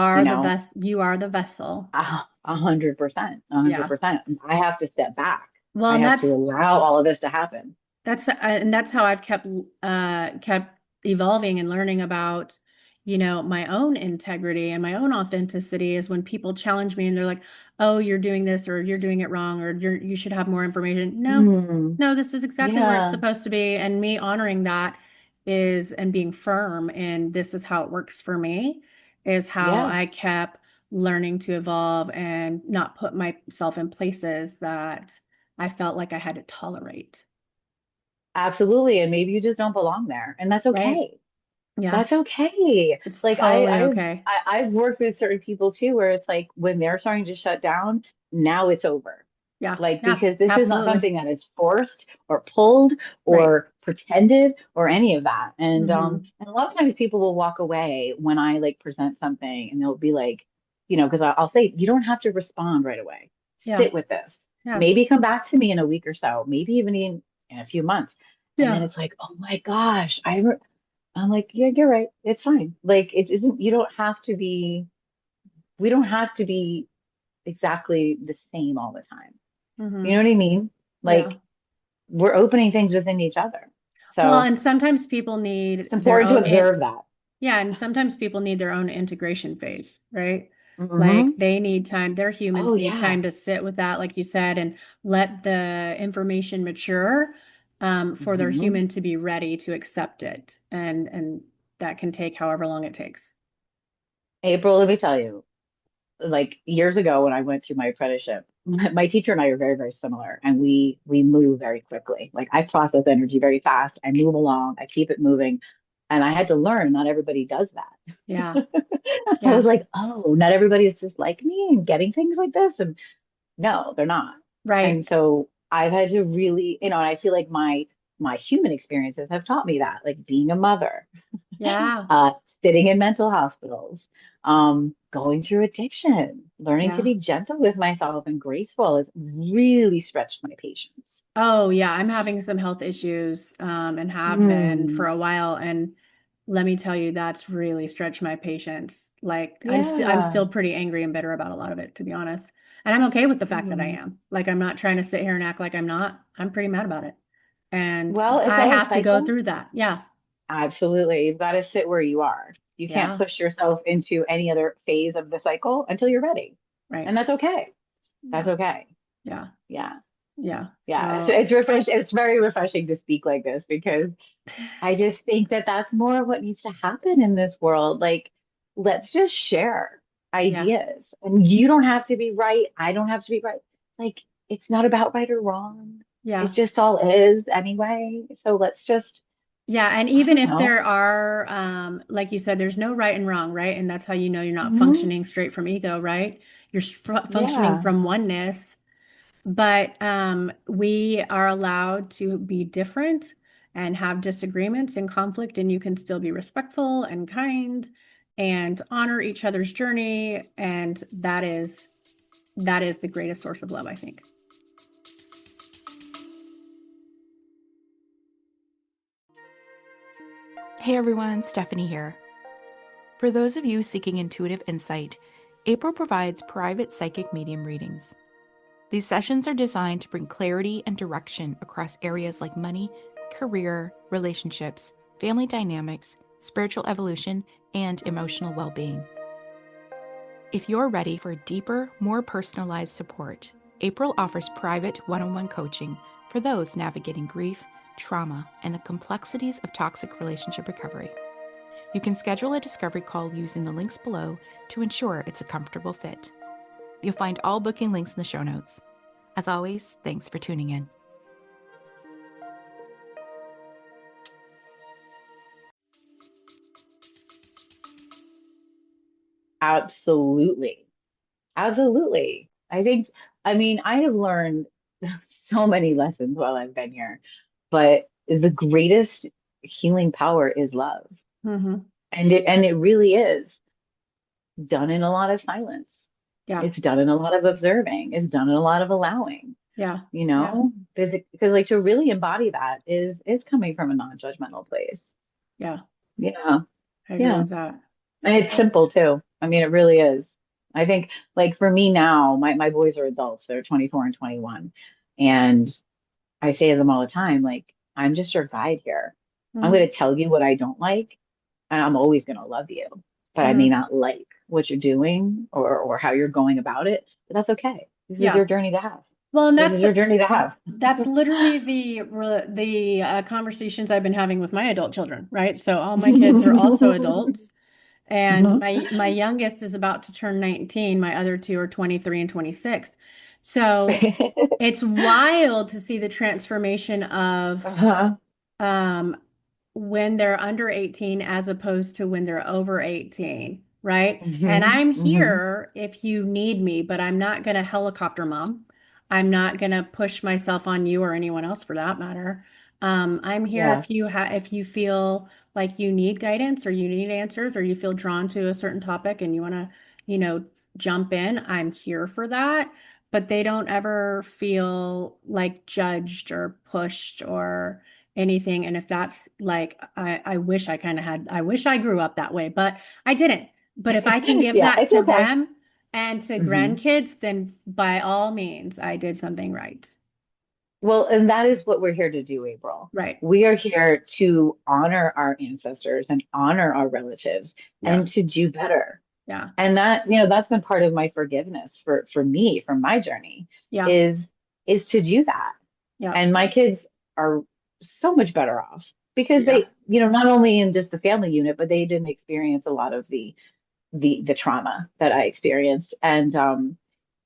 [SPEAKER 1] are the vessel.
[SPEAKER 2] 100%, a hundred
[SPEAKER 1] Yeah.
[SPEAKER 2] percent. I have to step back.
[SPEAKER 1] Well,
[SPEAKER 2] I
[SPEAKER 1] and
[SPEAKER 2] have to allow all of this to happen.
[SPEAKER 1] that's how I've kept evolving and learning about, my own integrity and my own authenticity is when people challenge me and they're like, "Oh, you're doing this or you're doing it wrong or you should have more information." No.
[SPEAKER 2] Hmm.
[SPEAKER 1] No, this is exactly where it's
[SPEAKER 2] Yeah.
[SPEAKER 1] supposed to be. And me honoring that is and being firm and this is how it works for me is how
[SPEAKER 2] Yeah,
[SPEAKER 1] I kept learning to evolve and not put myself in places that I felt like I had to tolerate.
[SPEAKER 2] absolutely. And maybe you just don't belong there, and that's
[SPEAKER 1] Right?
[SPEAKER 2] okay.
[SPEAKER 1] Yeah.
[SPEAKER 2] That's okay.
[SPEAKER 1] It's
[SPEAKER 2] Like I,
[SPEAKER 1] totally
[SPEAKER 2] I've
[SPEAKER 1] okay.
[SPEAKER 2] I, I've worked with certain people too, where it's like when they're starting to shut down, now it's over.
[SPEAKER 1] Yeah.
[SPEAKER 2] Like
[SPEAKER 1] Yeah.
[SPEAKER 2] because this is not
[SPEAKER 1] Absolutely.
[SPEAKER 2] something that is forced or pulled
[SPEAKER 1] Right.
[SPEAKER 2] or pretended or any of that. And
[SPEAKER 1] Hmm.
[SPEAKER 2] and a lot of times people will walk away when I like present something, and they'll be like, because I'll say you don't have to respond right away.
[SPEAKER 1] Yeah.
[SPEAKER 2] Sit with this.
[SPEAKER 1] Yeah.
[SPEAKER 2] Maybe come back to me in a week or so, maybe even in a few months. And then
[SPEAKER 1] Yeah.
[SPEAKER 2] it's like, oh my gosh, I'm like, yeah, you're right. It's fine. Like it isn't, we don't have to be exactly the same all the time. You
[SPEAKER 1] Hmm.
[SPEAKER 2] know what I mean?
[SPEAKER 1] Yeah.
[SPEAKER 2] Like we're opening things within each other.
[SPEAKER 1] Well,
[SPEAKER 2] So
[SPEAKER 1] and sometimes people
[SPEAKER 2] it's
[SPEAKER 1] need their
[SPEAKER 2] important to
[SPEAKER 1] own
[SPEAKER 2] observe that.
[SPEAKER 1] yeah, and sometimes people need their own integration phase, right? Like
[SPEAKER 2] Hmm.
[SPEAKER 1] they need time, their
[SPEAKER 2] Oh
[SPEAKER 1] humans need
[SPEAKER 2] yeah.
[SPEAKER 1] time to sit with that, like you said, and let the information mature for their
[SPEAKER 2] Hmm.
[SPEAKER 1] human to be ready to accept it. And that can take however long it takes.
[SPEAKER 2] April, let me tell you, like years ago when I went through my apprenticeship, my teacher and I are very, very similar, and we move very quickly. Like I process energy very fast. I move along. I keep it moving, and I had to learn not everybody does
[SPEAKER 1] Yeah.
[SPEAKER 2] that. So I was
[SPEAKER 1] Yeah.
[SPEAKER 2] like, oh, not everybody is just like me and getting things like this, and no, they're not. And
[SPEAKER 1] Right.
[SPEAKER 2] so I've had to really, and I feel like my my human experiences have taught me that, like being a mother,
[SPEAKER 1] Yeah.
[SPEAKER 2] uh, sitting in mental hospitals, going through addiction, learning to
[SPEAKER 1] Yeah.
[SPEAKER 2] be gentle with myself and graceful has really stretched my patience.
[SPEAKER 1] Oh, yeah. I'm having some health issues, and have been for
[SPEAKER 2] Mm,
[SPEAKER 1] a while. And let me tell you, that's really stretched my patience. Like I'm
[SPEAKER 2] yeah.
[SPEAKER 1] still pretty angry and bitter about a lot of it, to be honest. And I'm okay with the fact that I
[SPEAKER 2] Mm.
[SPEAKER 1] am. Like I'm not trying to sit here and act like I'm not. I'm pretty mad about it. And
[SPEAKER 2] Well, it's
[SPEAKER 1] I
[SPEAKER 2] all a
[SPEAKER 1] have to go
[SPEAKER 2] cycle.
[SPEAKER 1] through that. Yeah.
[SPEAKER 2] Absolutely. You've got to sit where you are. You can't
[SPEAKER 1] Yeah.
[SPEAKER 2] push yourself into any other phase of the cycle until you're ready.
[SPEAKER 1] Right.
[SPEAKER 2] And that's okay. That's
[SPEAKER 1] Yeah.
[SPEAKER 2] okay.
[SPEAKER 1] Yeah.
[SPEAKER 2] Yeah.
[SPEAKER 1] Yeah.
[SPEAKER 2] Yeah.
[SPEAKER 1] So
[SPEAKER 2] It's refreshing. It's very refreshing to speak like this because I just think that that's more of what needs to happen in this world. Like, let's just share
[SPEAKER 1] yeah.
[SPEAKER 2] ideas. And you don't have to be right. I don't have to be right. Like, it's not about right or wrong. It
[SPEAKER 1] Yeah.
[SPEAKER 2] just all is anyway. So let's just,
[SPEAKER 1] Yeah, and
[SPEAKER 2] I
[SPEAKER 1] even
[SPEAKER 2] don't
[SPEAKER 1] if
[SPEAKER 2] know.
[SPEAKER 1] there are, like you said, there's no right and wrong, right? And that's how you know you're not
[SPEAKER 2] Hmm.
[SPEAKER 1] functioning straight from ego, right? You're functioning
[SPEAKER 2] Yeah.
[SPEAKER 1] from oneness, but we are allowed to be different and have disagreements and conflict, and you can still be respectful and kind and honor each other's journey, and that is the greatest source of love, I think.
[SPEAKER 3] Hey everyone, Stephanie here. For those of you seeking intuitive insight, April provides private psychic medium readings. These sessions are designed to bring clarity and direction across areas like money, career, relationships, family dynamics, spiritual evolution, and emotional well being. If you're ready for deeper, more personalized support, April offers private one on one coaching for those navigating grief, trauma, and the complexities of toxic relationship recovery. You can schedule a discovery call using the links below to ensure it's a comfortable fit. You'll find all booking links in the show notes. As always, thanks for tuning in.
[SPEAKER 2] Absolutely. Absolutely. I mean, I have learned so many lessons while I've been here, but the greatest healing power is love.
[SPEAKER 1] Hmm.
[SPEAKER 2] And it really is done in a lot of silence.
[SPEAKER 1] Yeah,
[SPEAKER 2] It's done in a lot of observing. It's done in a lot of allowing,
[SPEAKER 1] yeah,
[SPEAKER 2] you
[SPEAKER 1] yeah,
[SPEAKER 2] know, because like to really embody that is coming from a non-judgmental place.
[SPEAKER 1] yeah.
[SPEAKER 2] Yeah.
[SPEAKER 1] I agree
[SPEAKER 2] Yeah.
[SPEAKER 1] with that.
[SPEAKER 2] And it's
[SPEAKER 1] Oh,
[SPEAKER 2] simple too. I mean, it really is. I think like for me now, my boys are adults. They're 24 and 21. And I say to them all the time, like, I'm just your guide here. I'm
[SPEAKER 1] mm,
[SPEAKER 2] going to tell you what I don't like, and I'm always going to love you. But I may
[SPEAKER 1] mm.
[SPEAKER 2] not like what you're doing or how you're going about it, but that's okay. This is
[SPEAKER 1] Yeah.
[SPEAKER 2] your journey to have.
[SPEAKER 1] Well, and
[SPEAKER 2] This is your journey to have.
[SPEAKER 1] that's literally the conversations I've been having with my adult children, right? So all my kids are also adults, and
[SPEAKER 2] Mhm.
[SPEAKER 1] my youngest is about to turn 19. My other two are 23 and 26. So it's wild to see the transformation of
[SPEAKER 2] Uh-huh.
[SPEAKER 1] um, when they're under 18 as opposed to when they're over 18, right? And
[SPEAKER 2] Hmm.
[SPEAKER 1] I'm
[SPEAKER 2] Hmm.
[SPEAKER 1] here if you need me, but I'm not going to helicopter mom. I'm not going to push myself on you or anyone else for that matter. I'm here
[SPEAKER 2] Yeah.
[SPEAKER 1] if you feel like you need guidance or you need answers or you feel drawn to a certain topic and you want to, you know, jump in. I'm here for that. But they don't ever feel like judged or pushed or anything. And if that's like, I wish I kind of had, I wish I grew up that way, but I didn't. But if I can give
[SPEAKER 2] Yeah,
[SPEAKER 1] that
[SPEAKER 2] it's
[SPEAKER 1] to
[SPEAKER 2] okay.
[SPEAKER 1] them and to
[SPEAKER 2] Hmm.
[SPEAKER 1] grandkids, then by all means, I did something right.
[SPEAKER 2] Well, and that is what we're here to do, April.
[SPEAKER 1] Right.
[SPEAKER 2] We are here to honor our ancestors and honor our relatives
[SPEAKER 1] Yeah.
[SPEAKER 2] and to do better.
[SPEAKER 1] Yeah.
[SPEAKER 2] And that, that's been part of my forgiveness for me, from my journey,
[SPEAKER 1] Yeah.
[SPEAKER 2] is is to do that.
[SPEAKER 1] Yeah.
[SPEAKER 2] And my kids are so much better off because
[SPEAKER 1] Yeah.
[SPEAKER 2] they, not only in just the family unit, but they didn't experience a lot of the trauma that I experienced. And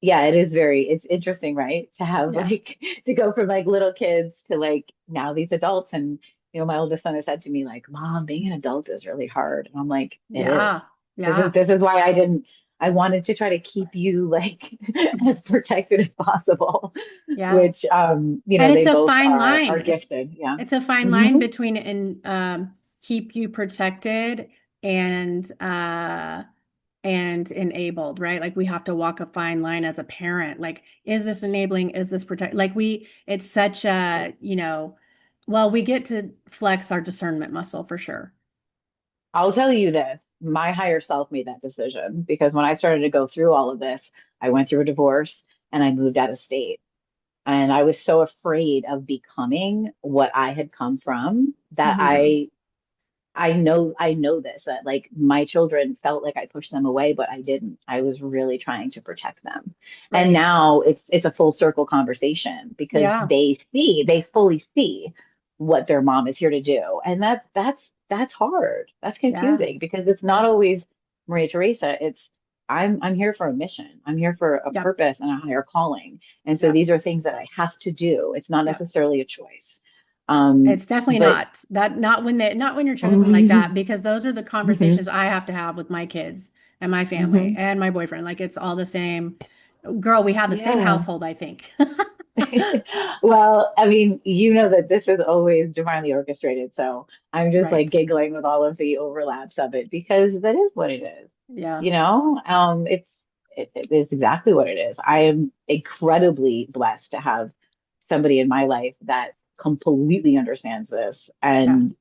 [SPEAKER 2] yeah, it's interesting, right? To have
[SPEAKER 1] Yeah.
[SPEAKER 2] like to go from like little kids to like now these adults. And my oldest son has said to me, like, Mom, being an adult is really hard. And I'm like, it is.
[SPEAKER 1] Yeah. Yeah.
[SPEAKER 2] This is why I didn't. I wanted to try to keep you like as
[SPEAKER 1] Yes.
[SPEAKER 2] protected as possible,
[SPEAKER 1] Yeah.
[SPEAKER 2] which you know,
[SPEAKER 1] And it's
[SPEAKER 2] they
[SPEAKER 1] a
[SPEAKER 2] both
[SPEAKER 1] fine
[SPEAKER 2] are
[SPEAKER 1] line.
[SPEAKER 2] gifted. Yeah.
[SPEAKER 1] It's a fine line
[SPEAKER 2] Hmm.
[SPEAKER 1] between keep you protected and enabled, right? Like we have to walk a fine line as a parent. Like, is this enabling? Is this protect? Like it's such a, well, we get to flex our discernment muscle for sure.
[SPEAKER 2] I'll tell you this, my higher self made that decision because when I started to go through all of this, I went through a divorce and I moved out of state. And I was so afraid of becoming what I had come from that
[SPEAKER 1] Hmm.
[SPEAKER 2] I know this that like my children felt like I pushed them away, but I didn't. I was really trying to protect them. And
[SPEAKER 1] Right.
[SPEAKER 2] now it's a full circle conversation because
[SPEAKER 1] Yeah.
[SPEAKER 2] they fully see what their mom is here to do. And that's hard. That's
[SPEAKER 1] Yeah.
[SPEAKER 2] confusing because it's
[SPEAKER 1] Yeah.
[SPEAKER 2] not always Maria Teresa. It's I'm here for a mission. I'm here for a
[SPEAKER 1] Yeah.
[SPEAKER 2] purpose and a higher calling. And so
[SPEAKER 1] Yeah.
[SPEAKER 2] these are things that I have to do. It's not
[SPEAKER 1] Yeah.
[SPEAKER 2] necessarily a choice.
[SPEAKER 1] It's definitely
[SPEAKER 2] But
[SPEAKER 1] not that, not when you're chosen like that,
[SPEAKER 2] Mhm.
[SPEAKER 1] because those are the
[SPEAKER 2] Mhm.
[SPEAKER 1] conversations I have to have with my kids and my family
[SPEAKER 2] Mhm.
[SPEAKER 1] and my boyfriend. Like it's all the same. Girl, we have the same
[SPEAKER 2] Yeah.
[SPEAKER 1] household, I think.
[SPEAKER 2] Well, I mean, you know that this is always divinely orchestrated, so I'm just like
[SPEAKER 1] Right.
[SPEAKER 2] giggling with all of the overlaps of it because that is what it is.
[SPEAKER 1] Yeah.
[SPEAKER 2] You know, it is exactly what it is. I am incredibly blessed to have somebody in my life that completely understands this
[SPEAKER 1] Yeah.
[SPEAKER 2] and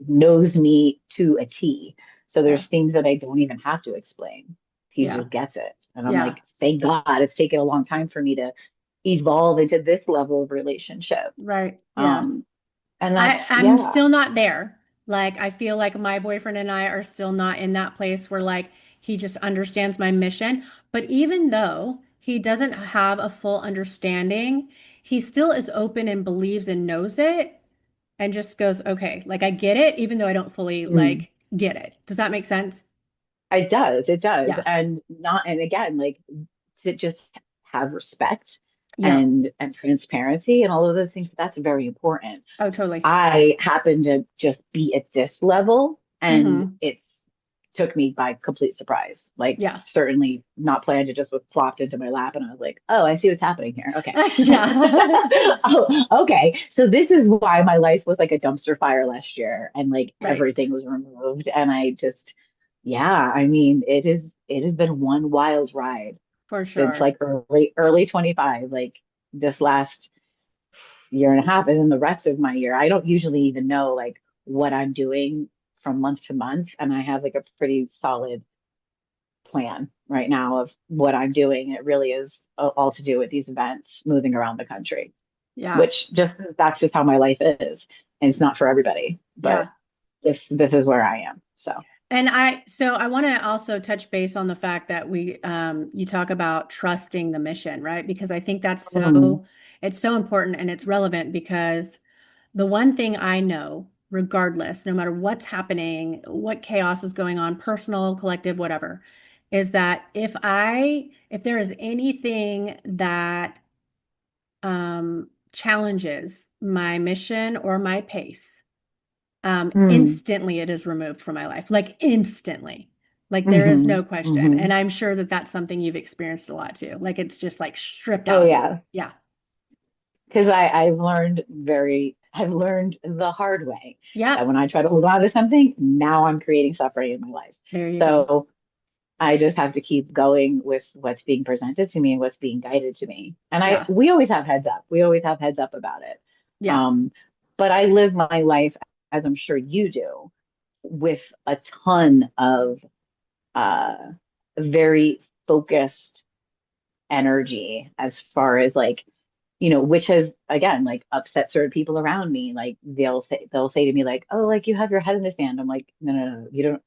[SPEAKER 2] knows me to a T. So
[SPEAKER 1] Yeah.
[SPEAKER 2] there's things that I don't even have to explain. He
[SPEAKER 1] Yeah.
[SPEAKER 2] just gets it. And I'm
[SPEAKER 1] Yeah.
[SPEAKER 2] like, thank God it's taken a long time for me to evolve into this level of relationship.
[SPEAKER 1] Right. Yeah.
[SPEAKER 2] Um, and that's,
[SPEAKER 1] I'm
[SPEAKER 2] yeah.
[SPEAKER 1] still not there. Like I feel like my boyfriend and I are still not in that place where like he just understands my mission. But even though he doesn't have a full understanding, he still is open and believes and knows it and just goes, okay, like I get it, even though I don't fully
[SPEAKER 2] Mm.
[SPEAKER 1] like get it. Does that make sense?
[SPEAKER 2] It does, it does.
[SPEAKER 1] Yeah.
[SPEAKER 2] And not, and again, like to just have respect
[SPEAKER 1] Yeah.
[SPEAKER 2] and transparency and all of those things, that's very important.
[SPEAKER 1] Oh, totally.
[SPEAKER 2] I happen to just be at this level, and
[SPEAKER 1] Hmm.
[SPEAKER 2] it's took me by complete surprise. Like
[SPEAKER 1] Yeah.
[SPEAKER 2] certainly not planned. It just was plopped into my lap, and I was like, "Oh, I see what's happening here." Okay.
[SPEAKER 1] Yeah.
[SPEAKER 2] Oh, okay. So this is why my life was like a dumpster fire last year, and like
[SPEAKER 1] Right.
[SPEAKER 2] everything was removed, and I just, yeah. I mean, it has been one wild ride
[SPEAKER 1] For
[SPEAKER 2] since
[SPEAKER 1] sure.
[SPEAKER 2] like early 25. Like this last year and a half, and then the rest of my year, I don't usually even know like what I'm doing from month to month. And I have like a pretty solid plan right now of what I'm doing. It really is all to do with these events moving around the country,
[SPEAKER 1] Yeah.
[SPEAKER 2] which just that's just how my life is. And it's not for everybody, but
[SPEAKER 1] Yeah.
[SPEAKER 2] this is where I am. So
[SPEAKER 1] And so I want to also touch base on the fact that you talk about trusting the mission, right? Because I think
[SPEAKER 2] mm,
[SPEAKER 1] it's so important and it's relevant because the one thing I know, regardless, no matter what's happening, what chaos is going on, personal, collective, whatever, is that if there is anything that challenges my mission or my pace,
[SPEAKER 2] mm,
[SPEAKER 1] instantly it is removed from my life, like instantly. Like there is
[SPEAKER 2] hmm
[SPEAKER 1] no question.
[SPEAKER 2] hmm
[SPEAKER 1] And I'm sure that that's something you've experienced a lot too. Like it's just like stripped
[SPEAKER 2] oh
[SPEAKER 1] out of you.
[SPEAKER 2] yeah,
[SPEAKER 1] Yeah.
[SPEAKER 2] because I've learned the hard way that
[SPEAKER 1] Yeah.
[SPEAKER 2] when I try to hold on to something, now I'm creating suffering in my life.
[SPEAKER 1] There you go.
[SPEAKER 2] So I just have to keep going with what's being presented to me and what's being guided to me. And
[SPEAKER 1] Yeah.
[SPEAKER 2] we always have heads up. We always have heads up about it.
[SPEAKER 1] Yeah.
[SPEAKER 2] Um, but I live my life, as I'm sure you do, with a ton of uh, very focused energy as far as like, you know, which has again like upset certain people around me. Like they'll say to me like, "Oh, like you have your head in the sand." I'm like, "No, no, no, you don't."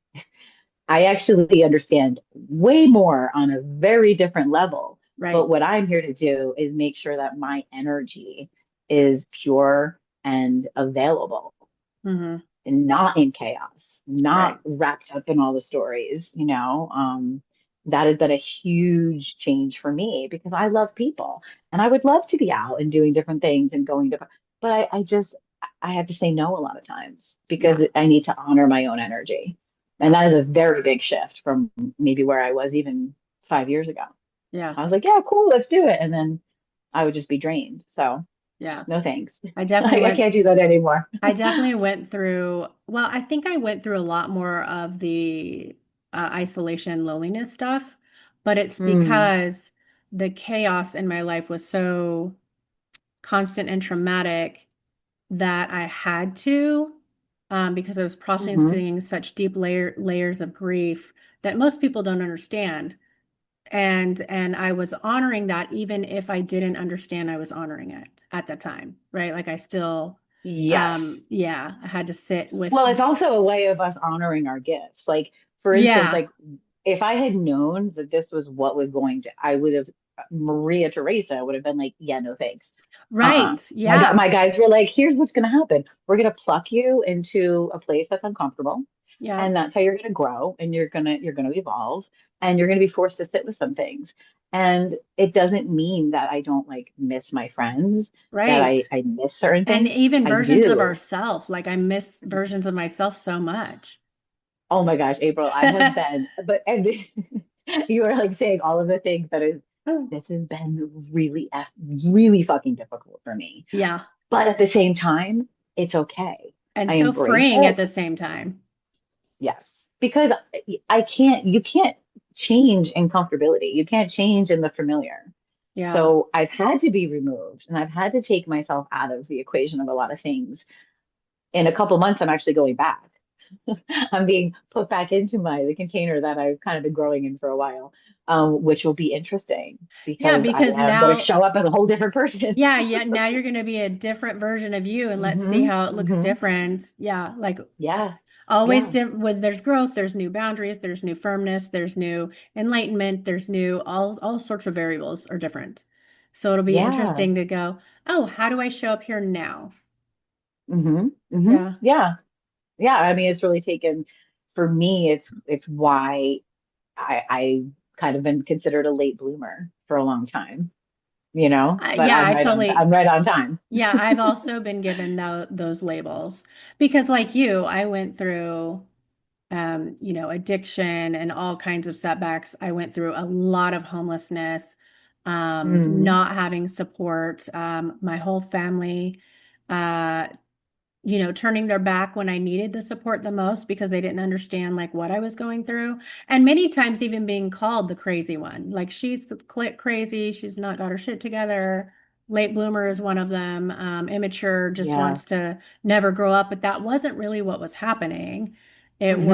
[SPEAKER 2] I actually understand way more on a very different level. But
[SPEAKER 1] Right.
[SPEAKER 2] what I'm here to do is make sure that my energy is pure and available
[SPEAKER 1] Hmm.
[SPEAKER 2] and not in chaos, not
[SPEAKER 1] Right.
[SPEAKER 2] wrapped up in all the stories, you know. That has been a huge change for me because I love people and I would love to be out and doing different things and going to, but I just, I have to say no a lot of times because
[SPEAKER 1] Yeah.
[SPEAKER 2] I need to honor my own energy. And
[SPEAKER 1] Yeah.
[SPEAKER 2] that is a very big shift from maybe where I was even 5 years ago.
[SPEAKER 1] Yeah.
[SPEAKER 2] I was like, yeah, cool, let's do it. And then I would just be drained. So
[SPEAKER 1] Yeah.
[SPEAKER 2] no thanks.
[SPEAKER 1] I definitely
[SPEAKER 2] Like, I
[SPEAKER 1] went
[SPEAKER 2] can't do that anymore.
[SPEAKER 1] I definitely went through, well, I think I went through a lot more of the isolation, loneliness stuff, but it's
[SPEAKER 2] Mm,
[SPEAKER 1] because the chaos in my life was so constant and traumatic that I had to, because I was
[SPEAKER 2] hmm.
[SPEAKER 1] processing such deep layers of grief that most people don't understand. And I was honoring that even if I didn't understand I was honoring it at the time, right? Like I still,
[SPEAKER 2] Yes.
[SPEAKER 1] yeah, I had to sit with,
[SPEAKER 2] Well, it's also a way of us honoring our gifts. Like, for instance,
[SPEAKER 1] yeah,
[SPEAKER 2] like if I had known that this was what was going to, I would have, Maria Teresa would have been like, yeah, no thanks.
[SPEAKER 1] right,
[SPEAKER 2] My
[SPEAKER 1] yeah,
[SPEAKER 2] guys were like, here's what's going to happen. We're going to pluck you into a place that's uncomfortable,
[SPEAKER 1] yeah,
[SPEAKER 2] and that's how you're going to grow, and you're going to evolve, and you're going to be forced to sit with some things. And it doesn't mean that I don't like miss my friends, that
[SPEAKER 1] right.
[SPEAKER 2] I miss certain
[SPEAKER 1] And
[SPEAKER 2] things.
[SPEAKER 1] even
[SPEAKER 2] I
[SPEAKER 1] versions of
[SPEAKER 2] do.
[SPEAKER 1] ourself, like I miss versions of myself so much.
[SPEAKER 2] Oh my gosh, April, I have been, but and you are like saying all of the things that is, this has been really fucking difficult for me.
[SPEAKER 1] Yeah,
[SPEAKER 2] But at the same time, it's okay.
[SPEAKER 1] and
[SPEAKER 2] I
[SPEAKER 1] so
[SPEAKER 2] embrace
[SPEAKER 1] freeing at
[SPEAKER 2] it.
[SPEAKER 1] the same time.
[SPEAKER 2] Yes. Because you can't change in comfortability. You can't change in the familiar.
[SPEAKER 1] Yeah.
[SPEAKER 2] So I've had to be removed and I've had to take myself out of the equation of a lot of things. In a couple months, I'm actually going back. I'm being put back into the container that I've kind of been growing in for a while, which will be interesting
[SPEAKER 1] Yeah,
[SPEAKER 2] because I
[SPEAKER 1] because
[SPEAKER 2] am going to
[SPEAKER 1] now,
[SPEAKER 2] show up as a whole different person.
[SPEAKER 1] yeah, now you're going to be a different version of you, and let's see
[SPEAKER 2] Hmm.
[SPEAKER 1] how it looks
[SPEAKER 2] Hmm.
[SPEAKER 1] different. Yeah, like
[SPEAKER 2] Yeah.
[SPEAKER 1] always,
[SPEAKER 2] Yeah.
[SPEAKER 1] when there's growth, there's new boundaries, there's new firmness, there's new enlightenment, there's new all sorts of variables are different. So it'll be
[SPEAKER 2] Yeah.
[SPEAKER 1] interesting to go, oh, how do I show up here now?
[SPEAKER 2] Hmm. Hmm.
[SPEAKER 1] Yeah.
[SPEAKER 2] Yeah. Yeah. I mean, it's really taken for me, it's why I kind of been considered a late bloomer for a long time, but
[SPEAKER 1] Yeah, I totally,
[SPEAKER 2] I'm right on time.
[SPEAKER 1] yeah, I've also been given those labels because like you, I went through addiction and all kinds of setbacks. I went through a lot of homelessness,
[SPEAKER 2] Mm.
[SPEAKER 1] not having support, my whole family, uh, turning their back when I needed the support the most because they didn't understand like what I was going through. And many times even being called the crazy one. Like she's the crazy, she's not got her shit together. Late bloomer is one of them. Immature, just
[SPEAKER 2] Yeah.
[SPEAKER 1] wants to never grow up, but that wasn't really what was happening.
[SPEAKER 2] Hmm. Hmm.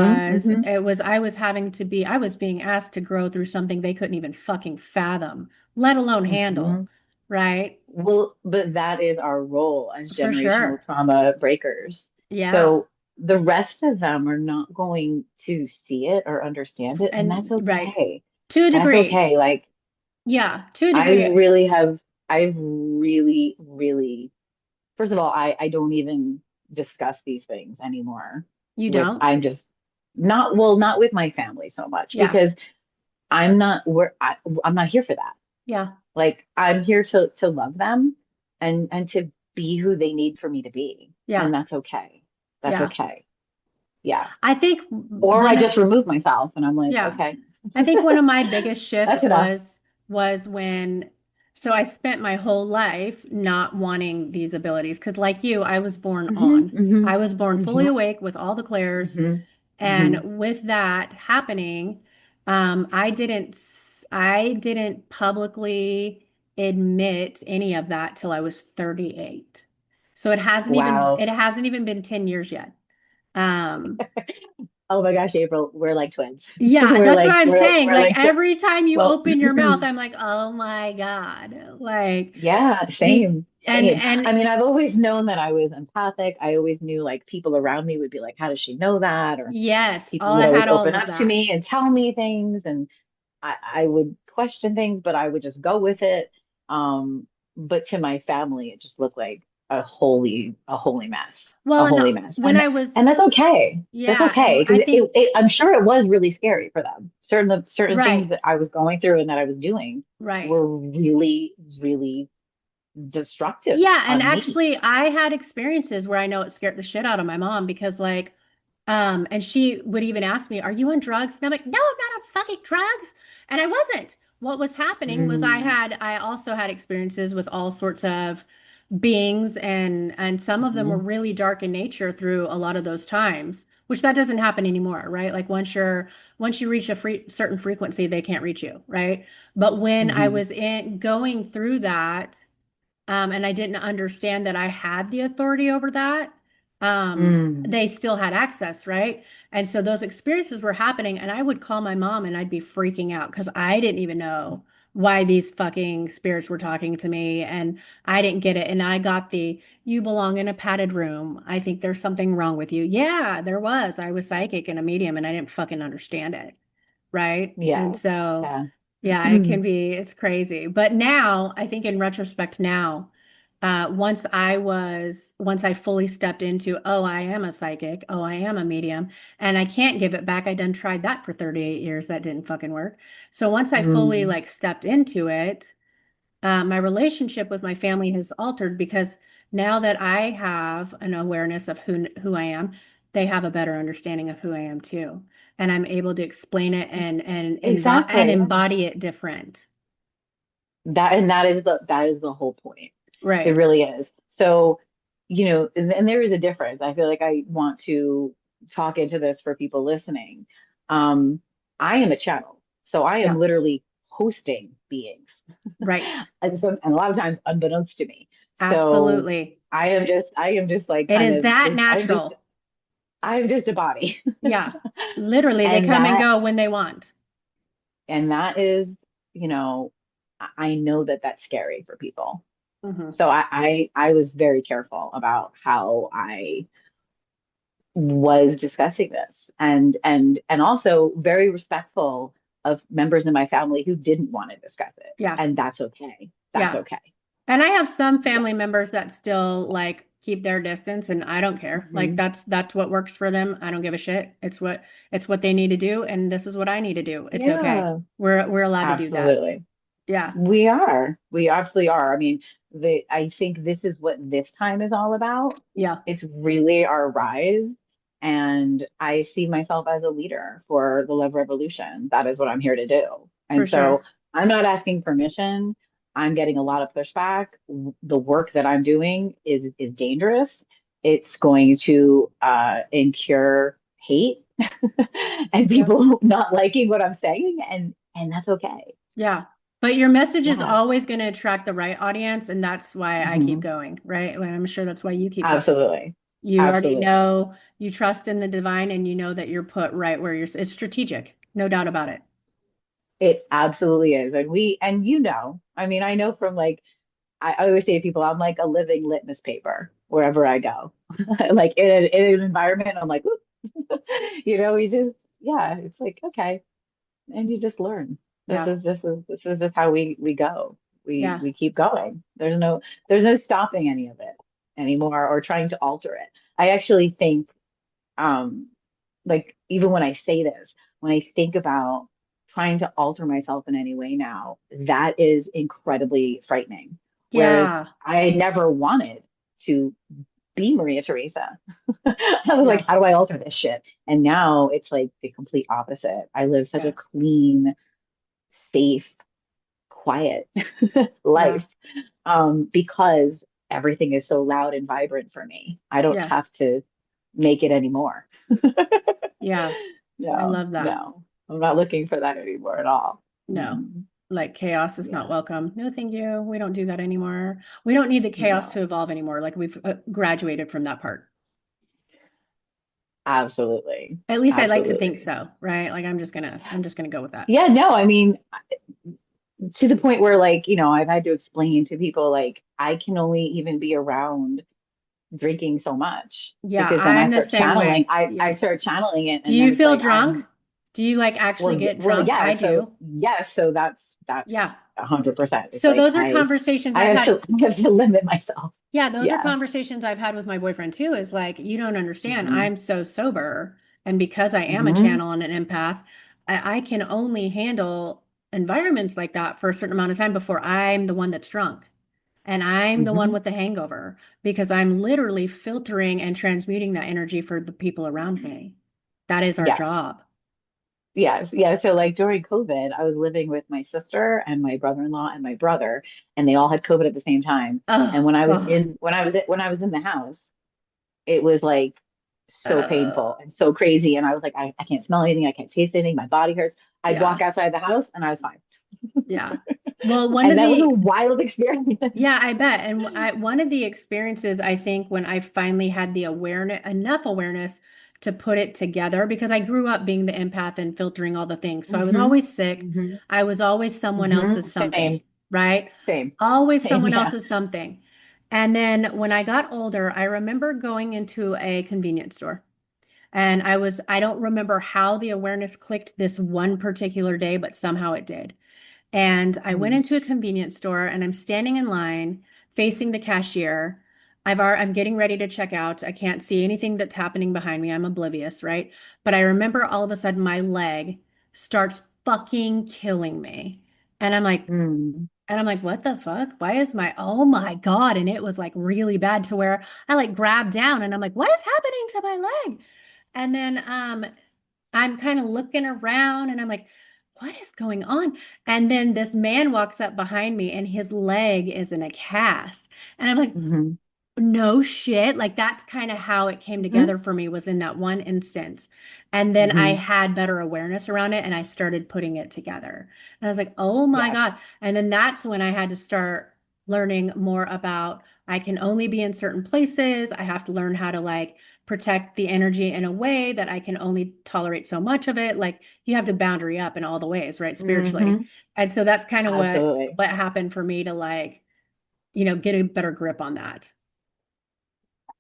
[SPEAKER 1] I was being asked to grow through something they couldn't even fucking fathom, let alone handle,
[SPEAKER 2] Hmm.
[SPEAKER 1] right?
[SPEAKER 2] Well, but that is our role as
[SPEAKER 1] For
[SPEAKER 2] generational
[SPEAKER 1] sure.
[SPEAKER 2] trauma breakers.
[SPEAKER 1] Yeah.
[SPEAKER 2] So the rest of them are not going to see it or understand it, and that's
[SPEAKER 1] And right.
[SPEAKER 2] okay.
[SPEAKER 1] To a
[SPEAKER 2] That's
[SPEAKER 1] degree.
[SPEAKER 2] okay. Like
[SPEAKER 1] Yeah, to a
[SPEAKER 2] I
[SPEAKER 1] degree.
[SPEAKER 2] really have, I've really, really, first of all, I don't even discuss these things anymore
[SPEAKER 1] You
[SPEAKER 2] with,
[SPEAKER 1] don't?
[SPEAKER 2] I'm just not, well, not with my family so much
[SPEAKER 1] Yeah.
[SPEAKER 2] because I'm not where I'm not here for that.
[SPEAKER 1] Yeah.
[SPEAKER 2] Like I'm here to love them and to be who they need for me to be. And
[SPEAKER 1] Yeah.
[SPEAKER 2] that's okay. That's
[SPEAKER 1] Yeah.
[SPEAKER 2] okay. Yeah.
[SPEAKER 1] I think
[SPEAKER 2] Or I
[SPEAKER 1] one,
[SPEAKER 2] just remove myself and I'm like,
[SPEAKER 1] yeah.
[SPEAKER 2] okay,
[SPEAKER 1] I think one of my biggest
[SPEAKER 2] that's
[SPEAKER 1] shifts
[SPEAKER 2] enough.
[SPEAKER 1] was when so I spent my whole life not wanting these abilities because like you, I was born
[SPEAKER 2] Hmm.
[SPEAKER 1] on.
[SPEAKER 2] Hmm.
[SPEAKER 1] I was born fully
[SPEAKER 2] Hmm.
[SPEAKER 1] awake with all the clairs.
[SPEAKER 2] Hmm. Hmm.
[SPEAKER 1] And with that happening, I didn't publicly admit any of that till I was 38. So
[SPEAKER 2] Wow.
[SPEAKER 1] it hasn't even been 10 years yet. Um,
[SPEAKER 2] Oh my gosh, April, we're like twins.
[SPEAKER 1] yeah, that's what I'm saying.
[SPEAKER 2] We're
[SPEAKER 1] Like
[SPEAKER 2] like
[SPEAKER 1] every time you
[SPEAKER 2] well,
[SPEAKER 1] open your mouth, I'm like, oh my God. Like
[SPEAKER 2] yeah,
[SPEAKER 1] be
[SPEAKER 2] same,
[SPEAKER 1] and
[SPEAKER 2] same.
[SPEAKER 1] and
[SPEAKER 2] I mean, I've always known that I was empathic. I always knew like people around me would be like, how does she know that? Or
[SPEAKER 1] yes,
[SPEAKER 2] people
[SPEAKER 1] all
[SPEAKER 2] would
[SPEAKER 1] I
[SPEAKER 2] always
[SPEAKER 1] had all
[SPEAKER 2] open
[SPEAKER 1] of
[SPEAKER 2] up to
[SPEAKER 1] that.
[SPEAKER 2] me and tell me things, and I would question things, but I would just go with it. But to my family, it just looked like a holy mess,
[SPEAKER 1] Well,
[SPEAKER 2] a
[SPEAKER 1] and
[SPEAKER 2] holy mess,
[SPEAKER 1] when I was
[SPEAKER 2] and that's okay. That's
[SPEAKER 1] yeah, and
[SPEAKER 2] okay
[SPEAKER 1] I
[SPEAKER 2] because
[SPEAKER 1] think
[SPEAKER 2] I'm sure it was really scary for them. Certain things
[SPEAKER 1] right,
[SPEAKER 2] that I was going through and that I was doing
[SPEAKER 1] right.
[SPEAKER 2] were really, really destructive
[SPEAKER 1] Yeah, and
[SPEAKER 2] on me.
[SPEAKER 1] actually I had experiences where I know it scared the shit out of my mom because like and she would even ask me, "Are you on drugs?" And I'm like, "No, I'm not a fucking drugs. And I wasn't. What was happening was
[SPEAKER 2] Mm,
[SPEAKER 1] I also had experiences with all sorts of beings, and some of them were
[SPEAKER 2] mhm,
[SPEAKER 1] really dark in nature through a lot of those times, which that doesn't happen anymore, right? Like once you reach a certain frequency, they can't reach you, right? But when I
[SPEAKER 2] mhm,
[SPEAKER 1] was in going through that, and I didn't understand that I had the authority over that,
[SPEAKER 2] mm,
[SPEAKER 1] they still had access, right? And so those experiences were happening, and I would call my mom and I'd be freaking out because I didn't even know why these fucking spirits were talking to me, and I didn't get it. And I got the, you belong in a padded room. I think there's something wrong with you. Yeah, there was. I was psychic and a medium, and I didn't fucking understand it, right? And
[SPEAKER 2] yeah,
[SPEAKER 1] so,
[SPEAKER 2] yeah.
[SPEAKER 1] yeah, it can be, it's crazy. But now, I think in retrospect now, once I fully stepped into, oh, I am a psychic, oh, I am a medium, and I can't give it back. I done tried that for 38 years. That didn't fucking work. So once I fully
[SPEAKER 2] Mm,
[SPEAKER 1] like stepped into it, my relationship with my family has altered because now that I have an awareness of who I am, they have a better understanding of who I am too. And I'm able to explain it and
[SPEAKER 2] exactly.
[SPEAKER 1] embody it different.
[SPEAKER 2] That is the whole point. It
[SPEAKER 1] Right.
[SPEAKER 2] really is. So, and there is a difference. I feel like I want to talk into this for people listening. Um, I am a channel, so I am
[SPEAKER 1] Yeah.
[SPEAKER 2] literally hosting beings,
[SPEAKER 1] Right.
[SPEAKER 2] and a lot of times unbeknownst to me. So
[SPEAKER 1] Absolutely.
[SPEAKER 2] I am just like
[SPEAKER 1] It
[SPEAKER 2] kind
[SPEAKER 1] is
[SPEAKER 2] of
[SPEAKER 1] that
[SPEAKER 2] this,
[SPEAKER 1] natural.
[SPEAKER 2] I am just a body,
[SPEAKER 1] Yeah. Literally, they
[SPEAKER 2] and
[SPEAKER 1] come and
[SPEAKER 2] that
[SPEAKER 1] go when they want.
[SPEAKER 2] and that is, you know, I know that that's scary for people.
[SPEAKER 1] Hmm.
[SPEAKER 2] So I was very careful about how I was discussing this, and also very respectful of members in my family who didn't want to discuss it.
[SPEAKER 1] Yeah.
[SPEAKER 2] And that's okay. That's
[SPEAKER 1] Yeah.
[SPEAKER 2] okay.
[SPEAKER 1] And I have some
[SPEAKER 2] Yeah.
[SPEAKER 1] family members that still like keep their distance, and I don't care. Like
[SPEAKER 2] Hmm.
[SPEAKER 1] that's what works for them. I don't give a shit. It's what they need to do, and this is what I need to do. It's okay.
[SPEAKER 2] Yeah,
[SPEAKER 1] We're allowed to do that.
[SPEAKER 2] absolutely.
[SPEAKER 1] Yeah.
[SPEAKER 2] We are. We absolutely are. I mean, I think this is what this time is all about.
[SPEAKER 1] Yeah,
[SPEAKER 2] It's really our rise. And I see myself as a leader for the Love Revolution. That is what I'm here to do.
[SPEAKER 1] for
[SPEAKER 2] And so
[SPEAKER 1] sure.
[SPEAKER 2] I'm not asking permission. I'm getting a lot of pushback. The work that I'm doing is dangerous. It's going to incur hate and
[SPEAKER 1] Yeah.
[SPEAKER 2] people not liking what I'm saying, and that's okay.
[SPEAKER 1] Yeah. But your message is
[SPEAKER 2] Yeah.
[SPEAKER 1] always going to attract the right audience, and that's why I keep
[SPEAKER 2] Hmm.
[SPEAKER 1] going, right? And I'm sure that's why you keep going.
[SPEAKER 2] Absolutely.
[SPEAKER 1] You already
[SPEAKER 2] Absolutely.
[SPEAKER 1] know, you trust in the divine, and you know that you're put right where it's strategic, no doubt about it.
[SPEAKER 2] It absolutely is. I mean, I know from like, I always say to people, I'm like a living litmus paper wherever I go. Like in an environment, I'm like, "Oop." Yeah, it's like, okay. And you just learn.
[SPEAKER 1] Yeah.
[SPEAKER 2] This is just how we go.
[SPEAKER 1] Yeah.
[SPEAKER 2] We keep going. There's no stopping any of it anymore or trying to alter it. I actually think um like even when I say this, when I think about trying to alter myself in any way now, that is incredibly frightening. Whereas
[SPEAKER 1] Yeah.
[SPEAKER 2] I never wanted to be Maria Teresa. I was like,
[SPEAKER 1] Yeah.
[SPEAKER 2] how do I alter this shit? And now it's like the complete opposite. I live such a
[SPEAKER 1] Yeah.
[SPEAKER 2] clean, safe, quiet
[SPEAKER 1] Yeah.
[SPEAKER 2] life because everything is so loud and vibrant for me. I don't
[SPEAKER 1] Yeah.
[SPEAKER 2] have to make it anymore.
[SPEAKER 1] Yeah. I
[SPEAKER 2] No,
[SPEAKER 1] love that.
[SPEAKER 2] no, I'm not looking for that anymore at all.
[SPEAKER 1] No.
[SPEAKER 2] Mm,
[SPEAKER 1] Like chaos is not
[SPEAKER 2] yeah,
[SPEAKER 1] welcome. No, thank you. We don't do that anymore. We don't need the chaos to
[SPEAKER 2] no,
[SPEAKER 1] evolve anymore. Like we've graduated from that part.
[SPEAKER 2] absolutely,
[SPEAKER 1] At least I like to think
[SPEAKER 2] absolutely.
[SPEAKER 1] so, right? Like I'm just gonna go with that.
[SPEAKER 2] Yeah, no, I mean, to the point where like, I've had to explain to people like I can only even be around drinking so much
[SPEAKER 1] Yeah,
[SPEAKER 2] because then
[SPEAKER 1] I'm the same way.
[SPEAKER 2] I
[SPEAKER 1] Yeah.
[SPEAKER 2] start channeling it,
[SPEAKER 1] Do
[SPEAKER 2] and then
[SPEAKER 1] you
[SPEAKER 2] it's
[SPEAKER 1] feel
[SPEAKER 2] like
[SPEAKER 1] drunk? Do you like actually get
[SPEAKER 2] well,
[SPEAKER 1] drunk?
[SPEAKER 2] yeah,
[SPEAKER 1] I
[SPEAKER 2] so
[SPEAKER 1] do.
[SPEAKER 2] yes, so that's
[SPEAKER 1] Yeah.
[SPEAKER 2] 100%. It's
[SPEAKER 1] So
[SPEAKER 2] like
[SPEAKER 1] those are conversations
[SPEAKER 2] I
[SPEAKER 1] I've
[SPEAKER 2] have
[SPEAKER 1] had.
[SPEAKER 2] I have to limit myself.
[SPEAKER 1] Yeah, those are
[SPEAKER 2] Yeah.
[SPEAKER 1] conversations I've had with my boyfriend too, is like, you don't understand.
[SPEAKER 2] Hmm.
[SPEAKER 1] I'm so sober. And because I am a
[SPEAKER 2] Hmm.
[SPEAKER 1] channel and an empath, I can only handle environments like that for a certain amount of time before I'm the one that's drunk. And I'm the one
[SPEAKER 2] Hmm.
[SPEAKER 1] with the hangover because I'm literally filtering and transmuting that energy for the people around me. That is our
[SPEAKER 2] Yes.
[SPEAKER 1] job.
[SPEAKER 2] yeah. So like during COVID, I was living with my sister and my brother-in-law and my brother, and they all had COVID at the same time. And
[SPEAKER 1] Oh God.
[SPEAKER 2] when I was in the house, it was like so
[SPEAKER 1] Uh,
[SPEAKER 2] painful and so crazy. And I was like, I can't smell anything, I can't taste anything, my body hurts. I'd walk
[SPEAKER 1] yeah.
[SPEAKER 2] outside the house and I was fine.
[SPEAKER 1] Yeah. Well, one
[SPEAKER 2] And
[SPEAKER 1] of
[SPEAKER 2] that was a
[SPEAKER 1] the
[SPEAKER 2] wild experience.
[SPEAKER 1] Yeah, I bet. And one of the experiences, I think, when I finally had the awareness, enough awareness to put it together, because I grew up being the empath and filtering all the things. So I was
[SPEAKER 2] Hmm.
[SPEAKER 1] always sick.
[SPEAKER 2] Hmm.
[SPEAKER 1] I was always someone
[SPEAKER 2] Hmm.
[SPEAKER 1] else's
[SPEAKER 2] Same,
[SPEAKER 1] something, right?
[SPEAKER 2] same,
[SPEAKER 1] Always
[SPEAKER 2] same.
[SPEAKER 1] someone
[SPEAKER 2] Yeah.
[SPEAKER 1] else's something. And then when I got older, I remember going into a convenience store. And I don't remember how the awareness clicked this one particular day, but somehow it did. And I went
[SPEAKER 2] Mm.
[SPEAKER 1] into a convenience store and I'm standing in line facing the cashier. I'm getting ready to check out. I can't see anything that's happening behind me. I'm oblivious, right? But I remember all of a sudden my leg starts fucking killing me. And
[SPEAKER 2] Mm.
[SPEAKER 1] what the fuck? Why is oh my God. And it was like really bad to where I like grabbed down and I'm like, what is happening to my leg? And then I'm kind of looking around and I'm like, what is going on? And then this man walks up behind me and his leg is in a cast. And I'm like,
[SPEAKER 2] Hmm.
[SPEAKER 1] no shit. Like that's kind of how it came
[SPEAKER 2] Hmm.
[SPEAKER 1] together for me was in that one instance. And then I
[SPEAKER 2] Hmm.
[SPEAKER 1] had better awareness around it and I started putting it together. And I was like, oh my
[SPEAKER 2] Yes.
[SPEAKER 1] God. And then that's when I had to start learning more about I can only be in certain places. I have to learn how to like protect the energy in a way that I can only tolerate so much of it. Like you have to boundary up in all the ways, right? Spiritually.
[SPEAKER 2] Hmm.
[SPEAKER 1] And so that's kind of
[SPEAKER 2] Absolutely.
[SPEAKER 1] what happened for me to like, get a better grip on that.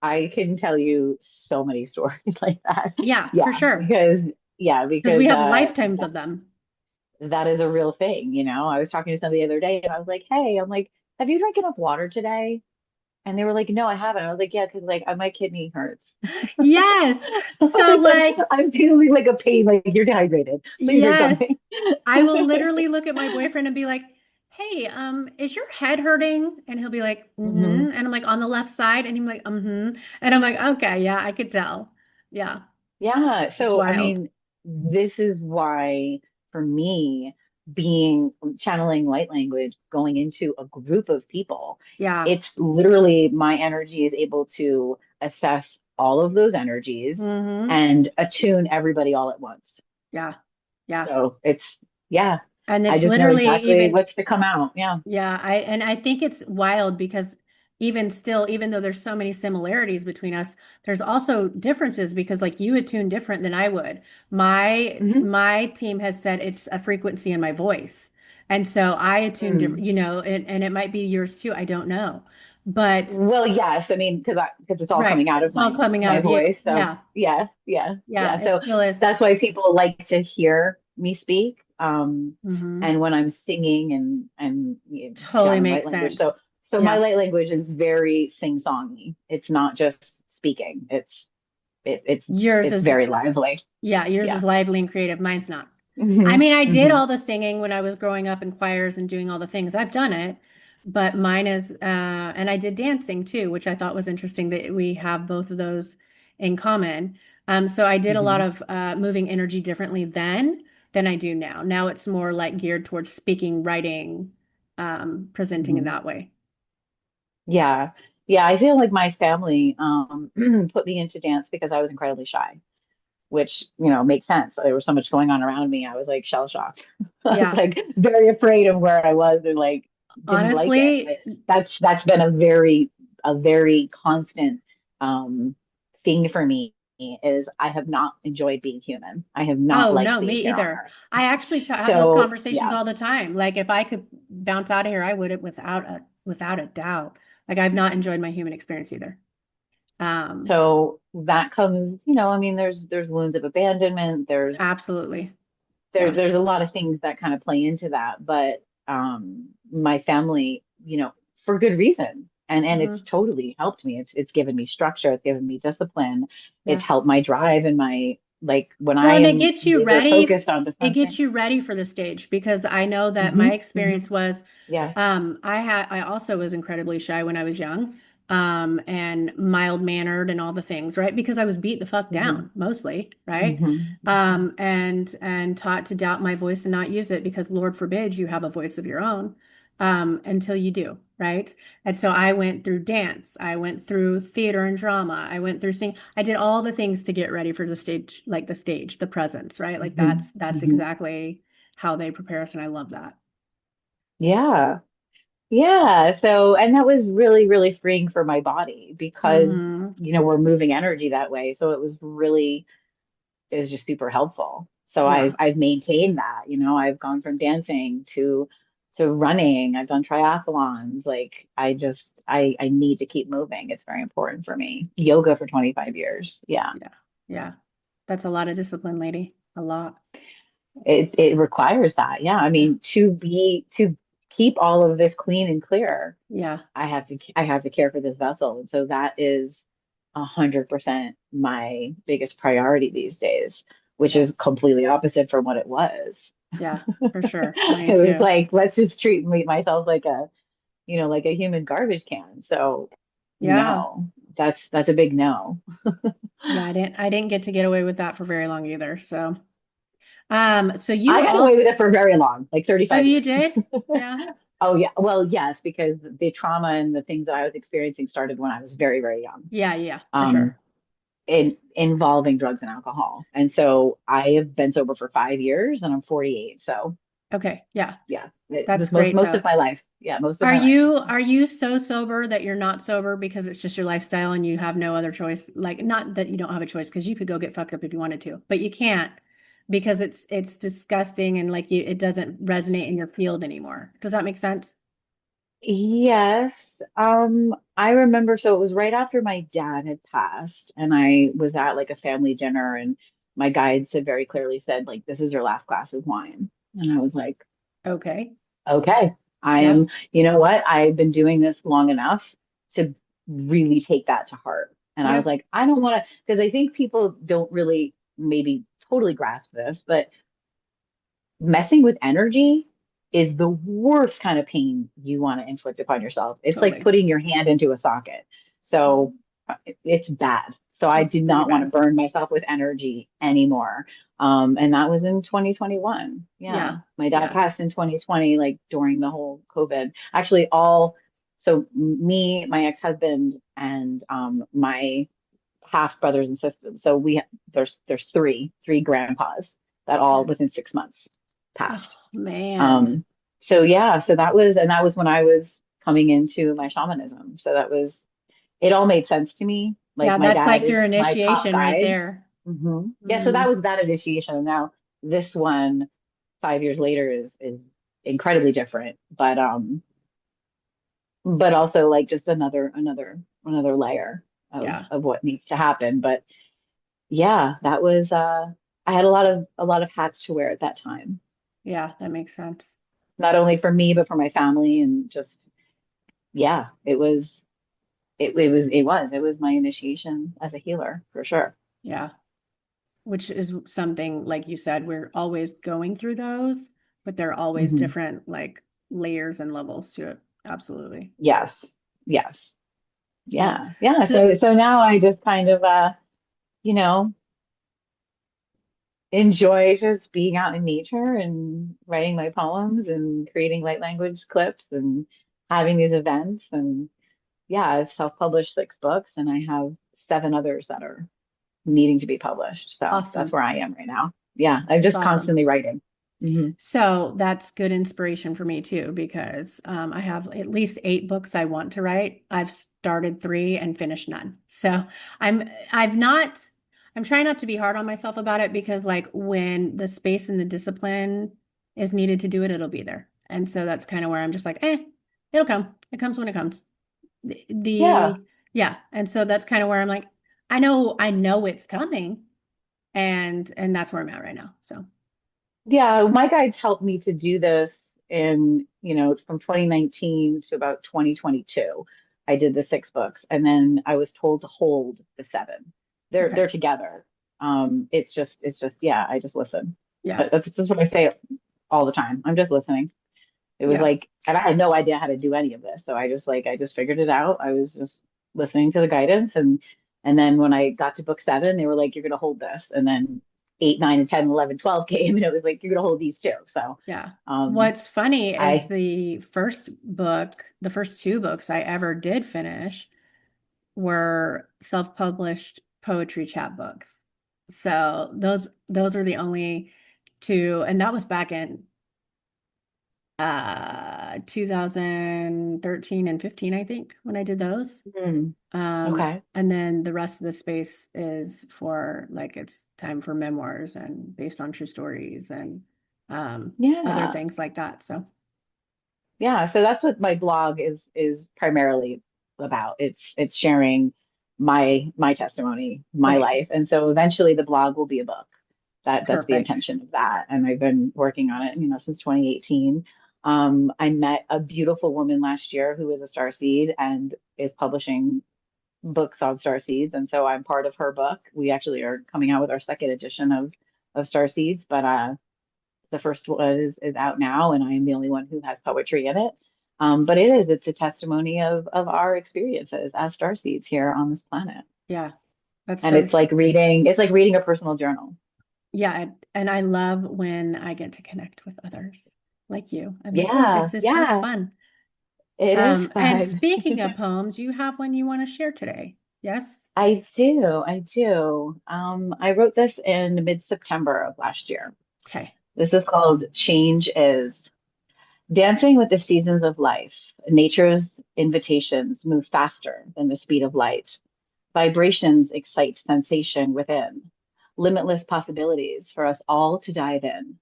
[SPEAKER 2] I can tell you so many stories like that.
[SPEAKER 1] Yeah, for
[SPEAKER 2] Yeah,
[SPEAKER 1] sure. Because we
[SPEAKER 2] because
[SPEAKER 1] have lifetimes of them.
[SPEAKER 2] that is a real thing, you know. I was talking to somebody the other day and I was like, "Hey, I'm like, have you drank enough water today?" And they were like, "No, I haven't." I was like, "Yeah, because like my kidney hurts."
[SPEAKER 1] Yes.
[SPEAKER 2] I
[SPEAKER 1] So
[SPEAKER 2] was like,
[SPEAKER 1] like,
[SPEAKER 2] "I'm feeling like a pain, like you're dehydrated. Please drink
[SPEAKER 1] yes,
[SPEAKER 2] something."
[SPEAKER 1] I will literally look at my boyfriend and be like, "Hey, is your head hurting?" And he'll be like,
[SPEAKER 2] Hmm.
[SPEAKER 1] "Mm-hmm." And I'm like, "On the left side?" And he's like, "Mm-hmm." And I'm like, "Okay, yeah, I could tell." Yeah,
[SPEAKER 2] Yeah.
[SPEAKER 1] it's
[SPEAKER 2] So, I
[SPEAKER 1] wild.
[SPEAKER 2] mean, this is why for me, being channeling light language, going into a group of people,
[SPEAKER 1] Yeah.
[SPEAKER 2] it's literally my energy is able to assess all of those energies
[SPEAKER 1] Mm-hmm.
[SPEAKER 2] and attune everybody all at once.
[SPEAKER 1] Yeah. Yeah.
[SPEAKER 2] So yeah,
[SPEAKER 1] And
[SPEAKER 2] I
[SPEAKER 1] it's
[SPEAKER 2] just know
[SPEAKER 1] literally
[SPEAKER 2] exactly
[SPEAKER 1] even
[SPEAKER 2] what's to come out. Yeah.
[SPEAKER 1] Yeah, I think it's wild because even still, even though there's so many similarities between us, there's also differences because like you attune different than I would.
[SPEAKER 2] Hmm.
[SPEAKER 1] My team has said it's a frequency in my voice. And so I attune different,
[SPEAKER 2] Mm.
[SPEAKER 1] and it might be yours too. I don't know. But
[SPEAKER 2] Well, yes, I mean, because it's all
[SPEAKER 1] right,
[SPEAKER 2] coming out
[SPEAKER 1] because
[SPEAKER 2] of
[SPEAKER 1] it's all coming out
[SPEAKER 2] my
[SPEAKER 1] of you.
[SPEAKER 2] voice. So
[SPEAKER 1] Yeah.
[SPEAKER 2] yeah, yeah,
[SPEAKER 1] Yeah,
[SPEAKER 2] yeah.
[SPEAKER 1] it
[SPEAKER 2] So
[SPEAKER 1] still is.
[SPEAKER 2] that's why people like to hear me speak.
[SPEAKER 1] Hmm.
[SPEAKER 2] And when I'm singing and you know,
[SPEAKER 1] Totally
[SPEAKER 2] channeling light
[SPEAKER 1] makes
[SPEAKER 2] language.
[SPEAKER 1] sense.
[SPEAKER 2] So my
[SPEAKER 1] Yeah.
[SPEAKER 2] light language is very sing-songy. It's not just speaking. It, it's
[SPEAKER 1] Yours
[SPEAKER 2] it's
[SPEAKER 1] is
[SPEAKER 2] very lively.
[SPEAKER 1] Yeah, yours
[SPEAKER 2] Yeah.
[SPEAKER 1] is lively and creative. Mine's not. I
[SPEAKER 2] Hmm.
[SPEAKER 1] mean, I did
[SPEAKER 2] Hmm.
[SPEAKER 1] all the singing when I was growing up in choirs and doing all the things. I've done it, but mine is, and I did dancing too, which I thought was interesting that we have both of those in common. So I did a lot
[SPEAKER 2] Hmm.
[SPEAKER 1] of moving energy differently then than I do now. Now it's more like geared towards speaking, writing, presenting in
[SPEAKER 2] Hmm.
[SPEAKER 1] that way.
[SPEAKER 2] Yeah. Yeah. I feel like my family put me into dance because I was incredibly shy, which, you know, makes sense. There was so much going on around me. I was like shell shocked. I was
[SPEAKER 1] Yeah.
[SPEAKER 2] like very afraid of where I was and like didn't like it.
[SPEAKER 1] Honestly,
[SPEAKER 2] But that's been a very constant um thing for me is I have not enjoyed being human. I have not
[SPEAKER 1] oh,
[SPEAKER 2] liked
[SPEAKER 1] no,
[SPEAKER 2] being
[SPEAKER 1] me
[SPEAKER 2] here on
[SPEAKER 1] either.
[SPEAKER 2] earth.
[SPEAKER 1] I actually have those
[SPEAKER 2] So
[SPEAKER 1] conversations
[SPEAKER 2] yeah.
[SPEAKER 1] all the time. Like if I could bounce out of here, I would it without a doubt. Like I've not enjoyed my human experience either. Um,
[SPEAKER 2] So that comes, you know, I mean, there's wounds of abandonment,
[SPEAKER 1] absolutely. Yeah.
[SPEAKER 2] there's a lot of things that kind of play into that, but my family, you know, for good reason. And it's
[SPEAKER 1] Hmm.
[SPEAKER 2] totally helped me. It's given me structure, it's given me discipline, it's
[SPEAKER 1] Yeah.
[SPEAKER 2] helped my drive and my like when I
[SPEAKER 1] Well, and
[SPEAKER 2] am laser focused onto
[SPEAKER 1] it
[SPEAKER 2] something.
[SPEAKER 1] gets you ready for the stage because I know that
[SPEAKER 2] Hmm.
[SPEAKER 1] my
[SPEAKER 2] Hmm.
[SPEAKER 1] experience was
[SPEAKER 2] Yeah.
[SPEAKER 1] I also was incredibly shy when I was young, and mild mannered and all the things, right? Because I was beat the fuck
[SPEAKER 2] Hmm.
[SPEAKER 1] down mostly, right?
[SPEAKER 2] Hmm.
[SPEAKER 1] And taught to doubt my voice and not use it because Lord forbid you have a voice of your own, until you do, right? And so I went through dance, I went through theater and drama, I went through sing, I did all the things to get ready for the stage, like the stage, the presence, right? Like
[SPEAKER 2] Hmm.
[SPEAKER 1] that's
[SPEAKER 2] Hmm.
[SPEAKER 1] exactly how they prepare us, and I love that.
[SPEAKER 2] Yeah. Yeah. So, and that was really, really freeing for my body because,
[SPEAKER 1] Hmm.
[SPEAKER 2] we're moving energy that way. So it was just super helpful. So
[SPEAKER 1] Yeah.
[SPEAKER 2] I've maintained that, I've gone from dancing to running. I've done triathlons. Like I need to keep moving. It's very important for me. Yoga for 25 years. Yeah.
[SPEAKER 1] Yeah. Yeah. That's a lot of discipline, lady. A lot.
[SPEAKER 2] It requires that. Yeah. I
[SPEAKER 1] Yeah.
[SPEAKER 2] mean, to keep all of this clean and clear,
[SPEAKER 1] Yeah.
[SPEAKER 2] I have to care for this vessel. And so that is 100% my biggest priority these days, which
[SPEAKER 1] Yeah.
[SPEAKER 2] is completely opposite from what it was.
[SPEAKER 1] Yeah. For sure. Mine
[SPEAKER 2] It was
[SPEAKER 1] too.
[SPEAKER 2] like, let's just treat myself like like a human garbage can. So
[SPEAKER 1] Yeah.
[SPEAKER 2] no, that's a big no.
[SPEAKER 1] Yeah. I didn't get away with that for very long either. So, so you
[SPEAKER 2] I got away
[SPEAKER 1] also,
[SPEAKER 2] with it for very long, like
[SPEAKER 1] oh,
[SPEAKER 2] 35
[SPEAKER 1] you
[SPEAKER 2] years.
[SPEAKER 1] did? Yeah.
[SPEAKER 2] Oh yeah. Well, yes, because the trauma and the things that I was experiencing started when I was very, very young.
[SPEAKER 1] Yeah. Yeah. For
[SPEAKER 2] Um,
[SPEAKER 1] sure.
[SPEAKER 2] involving drugs and alcohol. And so I have been sober for 5 years and I'm 48. So
[SPEAKER 1] Okay. Yeah.
[SPEAKER 2] yeah,
[SPEAKER 1] That's
[SPEAKER 2] this most
[SPEAKER 1] great
[SPEAKER 2] most
[SPEAKER 1] though.
[SPEAKER 2] of my life. Yeah, most of
[SPEAKER 1] Are
[SPEAKER 2] my life.
[SPEAKER 1] you are you so sober that you're not sober because it's just your lifestyle and you have no other choice? Like, not that you don't have a choice because you could go get fucked up if you wanted to, but you can't because it's disgusting and like it doesn't resonate in your field anymore. Does that make sense?
[SPEAKER 2] Yes. I remember, so it was right after my dad had passed and I was at like a family dinner and my guides had very clearly said like this is your last glass of wine. And I was like,
[SPEAKER 1] Okay.
[SPEAKER 2] okay, I
[SPEAKER 1] Yeah.
[SPEAKER 2] am, you know what? I've been doing this long enough to really take that to heart. And I was
[SPEAKER 1] Yeah.
[SPEAKER 2] like, I don't want to, because I think people don't really maybe totally grasp this, but messing with energy is the worst kind of pain you want to inflict upon yourself. It's like
[SPEAKER 1] Totally.
[SPEAKER 2] putting your hand into a socket. So it's bad. So I
[SPEAKER 1] It's
[SPEAKER 2] do
[SPEAKER 1] pretty
[SPEAKER 2] not want to
[SPEAKER 1] bad.
[SPEAKER 2] burn myself with energy anymore. And that was in 2021. Yeah.
[SPEAKER 1] Yeah.
[SPEAKER 2] My dad
[SPEAKER 1] Yeah.
[SPEAKER 2] passed in 2020, like during the whole COVID. Actually, so me, my ex-husband, and my half brothers and sisters. So there's three grandpas that all
[SPEAKER 1] Yeah.
[SPEAKER 2] within 6 months passed.
[SPEAKER 1] Oh man.
[SPEAKER 2] Um, so yeah, that was when I was coming into my shamanism. So it all made sense to me. Like
[SPEAKER 1] Yeah,
[SPEAKER 2] my
[SPEAKER 1] that's
[SPEAKER 2] dad
[SPEAKER 1] like your
[SPEAKER 2] is my top
[SPEAKER 1] initiation right
[SPEAKER 2] guide.
[SPEAKER 1] there.
[SPEAKER 2] Yeah, so that
[SPEAKER 1] Hmm.
[SPEAKER 2] was that initiation. Now this one, 5 years later, is incredibly different, but also like just another layer of
[SPEAKER 1] Yeah.
[SPEAKER 2] of what needs to happen. But yeah, that was I had a lot of hats to wear at that time,
[SPEAKER 1] Yeah, that makes sense.
[SPEAKER 2] not only for me but for my family and just yeah, it was my initiation as a healer for sure.
[SPEAKER 1] Yeah. Which is something, like you said, we're always going through those, but they're always
[SPEAKER 2] Hmm.
[SPEAKER 1] different, like layers and levels to it. Absolutely.
[SPEAKER 2] Yes. Yes.
[SPEAKER 1] Yeah.
[SPEAKER 2] Yeah. Yeah.
[SPEAKER 1] So,
[SPEAKER 2] So now I just kind of you know, enjoy just being out in nature and writing my poems and creating light language clips and having these events and yeah, I've self-published 6 books and I have 7 others that are needing to be published. So that's
[SPEAKER 1] awesome.
[SPEAKER 2] where I am right now. Yeah, I'm
[SPEAKER 1] That's
[SPEAKER 2] just
[SPEAKER 1] awesome.
[SPEAKER 2] constantly writing. Hmm.
[SPEAKER 1] So that's good inspiration for me too, because I have at least 8 books I want to write. I've started 3 and finished none. So I've not, I'm trying not to be hard on myself about it because like when the space and the discipline is needed to do it, it'll be there. And so that's kind of where I'm just like, it'll come. It comes when it comes.
[SPEAKER 2] Yeah.
[SPEAKER 1] Yeah. And so that's kind of where I'm like, I know it's coming, and that's where I'm at right now. So
[SPEAKER 2] Yeah, my guides helped me to do this from 2019 to about 2022. I did the 6 books and then I was told to hold the 7. They're
[SPEAKER 1] okay.
[SPEAKER 2] together. It's just yeah, I just listen.
[SPEAKER 1] Yeah.
[SPEAKER 2] That's what I say all the time. I'm just listening. It was
[SPEAKER 1] Yeah.
[SPEAKER 2] like, and I had no idea how to do any of this. So I just figured it out. I was just listening to the guidance. And then when I got to book 7, they were like, you're going to hold this. And then 8, 9, and 10, 11, 12 came, and it was like, you're going to hold these too. So,
[SPEAKER 1] Yeah.
[SPEAKER 2] um,
[SPEAKER 1] What's funny is
[SPEAKER 2] I,
[SPEAKER 1] the first book, the first 2 books I ever did finish were self-published poetry chapbooks. So those are the only 2, and that was back in 2013 and 15, I think, when I did those.
[SPEAKER 2] hmm, okay.
[SPEAKER 1] And then the rest of the space is for like it's time for memoirs and based on true stories and other
[SPEAKER 2] Yeah.
[SPEAKER 1] things like that. So
[SPEAKER 2] Yeah, so that's what my blog is primarily about. It's sharing my testimony, my
[SPEAKER 1] right,
[SPEAKER 2] life. And so eventually the blog will be a book. That's the
[SPEAKER 1] perfect.
[SPEAKER 2] intention of that. And I've been working on it, since 2018. I met a beautiful woman last year who is a starseed and is publishing books on starseeds. And so I'm part of her book. We actually are coming out with our second edition of Starseeds, but the first one is out now, and I am the only one who has poetry in it. But it's a testimony of our experiences as starseeds here on this planet.
[SPEAKER 1] Yeah, that's
[SPEAKER 2] And
[SPEAKER 1] so,
[SPEAKER 2] it's like reading a personal journal.
[SPEAKER 1] yeah. And I love when I get to connect with others like you. I'm like, oh,
[SPEAKER 2] Yeah,
[SPEAKER 1] this is so
[SPEAKER 2] yeah,
[SPEAKER 1] fun.
[SPEAKER 2] it is
[SPEAKER 1] And
[SPEAKER 2] fun.
[SPEAKER 1] speaking of poems, you have one you want to share today. Yes?
[SPEAKER 2] I do. I wrote this in mid-September of last year.
[SPEAKER 1] Okay.
[SPEAKER 2] This is called Change Is. Dancing with the seasons of life, nature's invitations move faster than the speed of light. Vibrations excite sensation within, limitless possibilities for us all to dive in.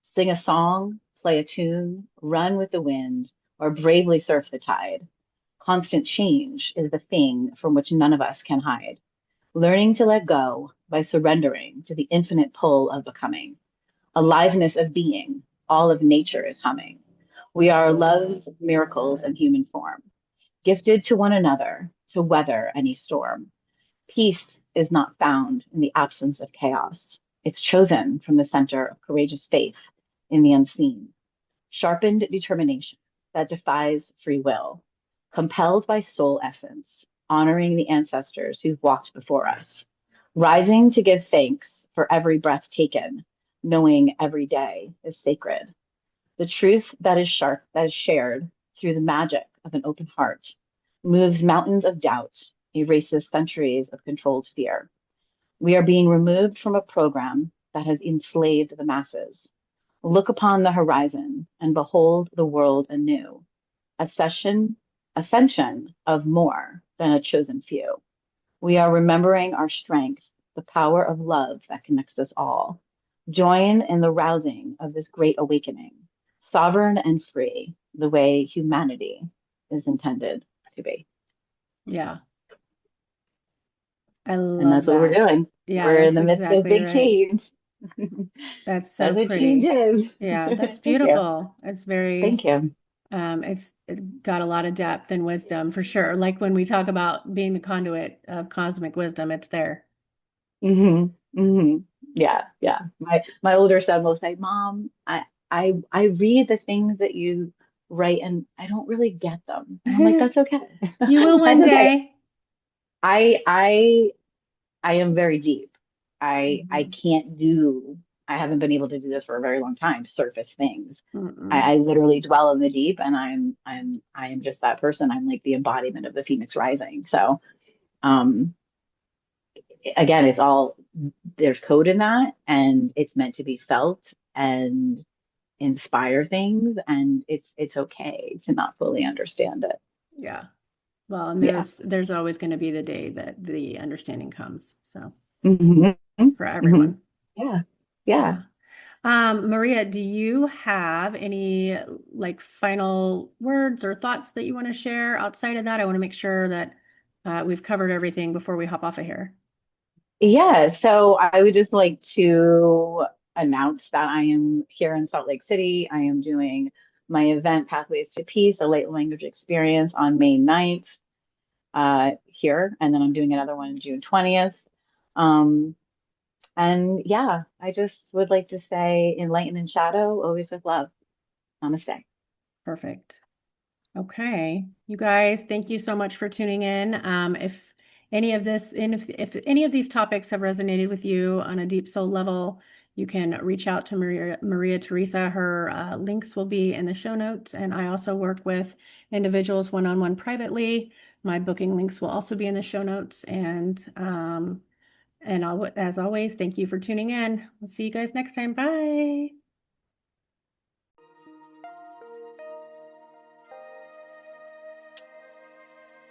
[SPEAKER 2] Sing a song, play a tune, run with the wind, or bravely surf the tide. Constant change is the thing from which none of us can hide. Learning to let go by surrendering to the infinite pull of becoming. Aliveness of being, all of nature is humming. We are love's miracles in human form, gifted to one another to weather any storm. Peace is not found in the absence of chaos. It's chosen from the center of courageous faith in the unseen. Sharpened determination that defies free will. Compelled by soul essence, honoring the ancestors who've walked before us. Rising to give thanks for every breath taken, knowing every day is sacred. The truth that is sharp, that is shared through the magic of an open heart, moves mountains of doubt, erases centuries of controlled fear. We are being removed from a program that has enslaved the masses. Look upon the horizon and behold the world anew. Ascension of more than a chosen few. We are remembering our strength, the power of love that connects us all. Join in the rousing of this great awakening, sovereign and free, the way humanity is intended to be.
[SPEAKER 1] Yeah, I
[SPEAKER 2] And
[SPEAKER 1] love
[SPEAKER 2] that's what we're
[SPEAKER 1] that.
[SPEAKER 2] doing.
[SPEAKER 1] Yeah,
[SPEAKER 2] We're in
[SPEAKER 1] that's
[SPEAKER 2] the midst of
[SPEAKER 1] exactly
[SPEAKER 2] big
[SPEAKER 1] right.
[SPEAKER 2] change.
[SPEAKER 1] That's so
[SPEAKER 2] That's what change
[SPEAKER 1] pretty.
[SPEAKER 2] is.
[SPEAKER 1] Yeah, that's
[SPEAKER 2] Thank you.
[SPEAKER 1] beautiful. It's very,
[SPEAKER 2] Thank you.
[SPEAKER 1] it's got a lot of depth and wisdom for sure. Like when we talk about being the conduit of cosmic wisdom, it's there.
[SPEAKER 2] Hmm, hmm. Yeah, yeah. My older son will say, "Mom, I read the things that you write and I don't really get them." And I'm like, "That's okay.
[SPEAKER 1] You will one
[SPEAKER 2] That's okay."
[SPEAKER 1] day.
[SPEAKER 2] I I I am very deep. I
[SPEAKER 1] Mhm.
[SPEAKER 2] can't do I haven't been able to do this for a very long time, surface things.
[SPEAKER 1] Mm-mm.
[SPEAKER 2] I literally dwell in the deep and I am just that person. I'm like the embodiment of the Phoenix rising. So um again, it's all there's code in that and it's meant to be felt and inspire things and it's okay to not fully understand it.
[SPEAKER 1] Yeah. Well, and
[SPEAKER 2] Yeah.
[SPEAKER 1] there's always going to be the day that the understanding comes. So
[SPEAKER 2] Hmm,
[SPEAKER 1] for
[SPEAKER 2] hmm.
[SPEAKER 1] everyone.
[SPEAKER 2] Yeah. Yeah.
[SPEAKER 1] Yeah. Maria, do you have any like final words or thoughts that you want to share outside of that? I want to make sure that we've covered everything before we hop off of here.
[SPEAKER 2] Yeah. So I would just like to announce that I am here in Salt Lake City. I am doing my event Pathways to Peace, a light language experience on May 9th here. And then I'm doing another one June 20th. Um, And yeah, I just would like to say enlighten in shadow, always with love. Namaste.
[SPEAKER 1] Perfect. Okay, you guys, thank you so much for tuning in. If any of this, and if any of these topics have resonated with you on a deep soul level, you can reach out to Maria Teresa. Her links will be in the show notes, and I also work with individuals one-on-one privately. My booking links will also be in the show notes. And as always, thank you for tuning in. We'll see you guys next time. Bye.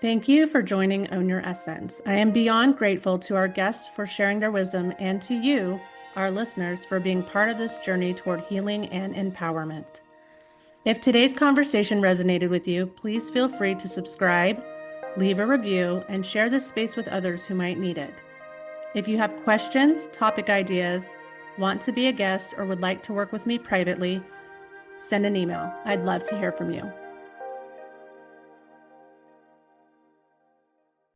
[SPEAKER 1] Thank you for joining Own Your Essence. I am beyond grateful to our guests for sharing their wisdom and to you, our listeners, for being part of this journey toward healing and empowerment. If today's conversation resonated with you, please feel free to subscribe, leave a review, and share this space with others who might need it. If you have questions, topic ideas, want to be a guest, or would like to work with me privately, send an email. I'd love to hear from you.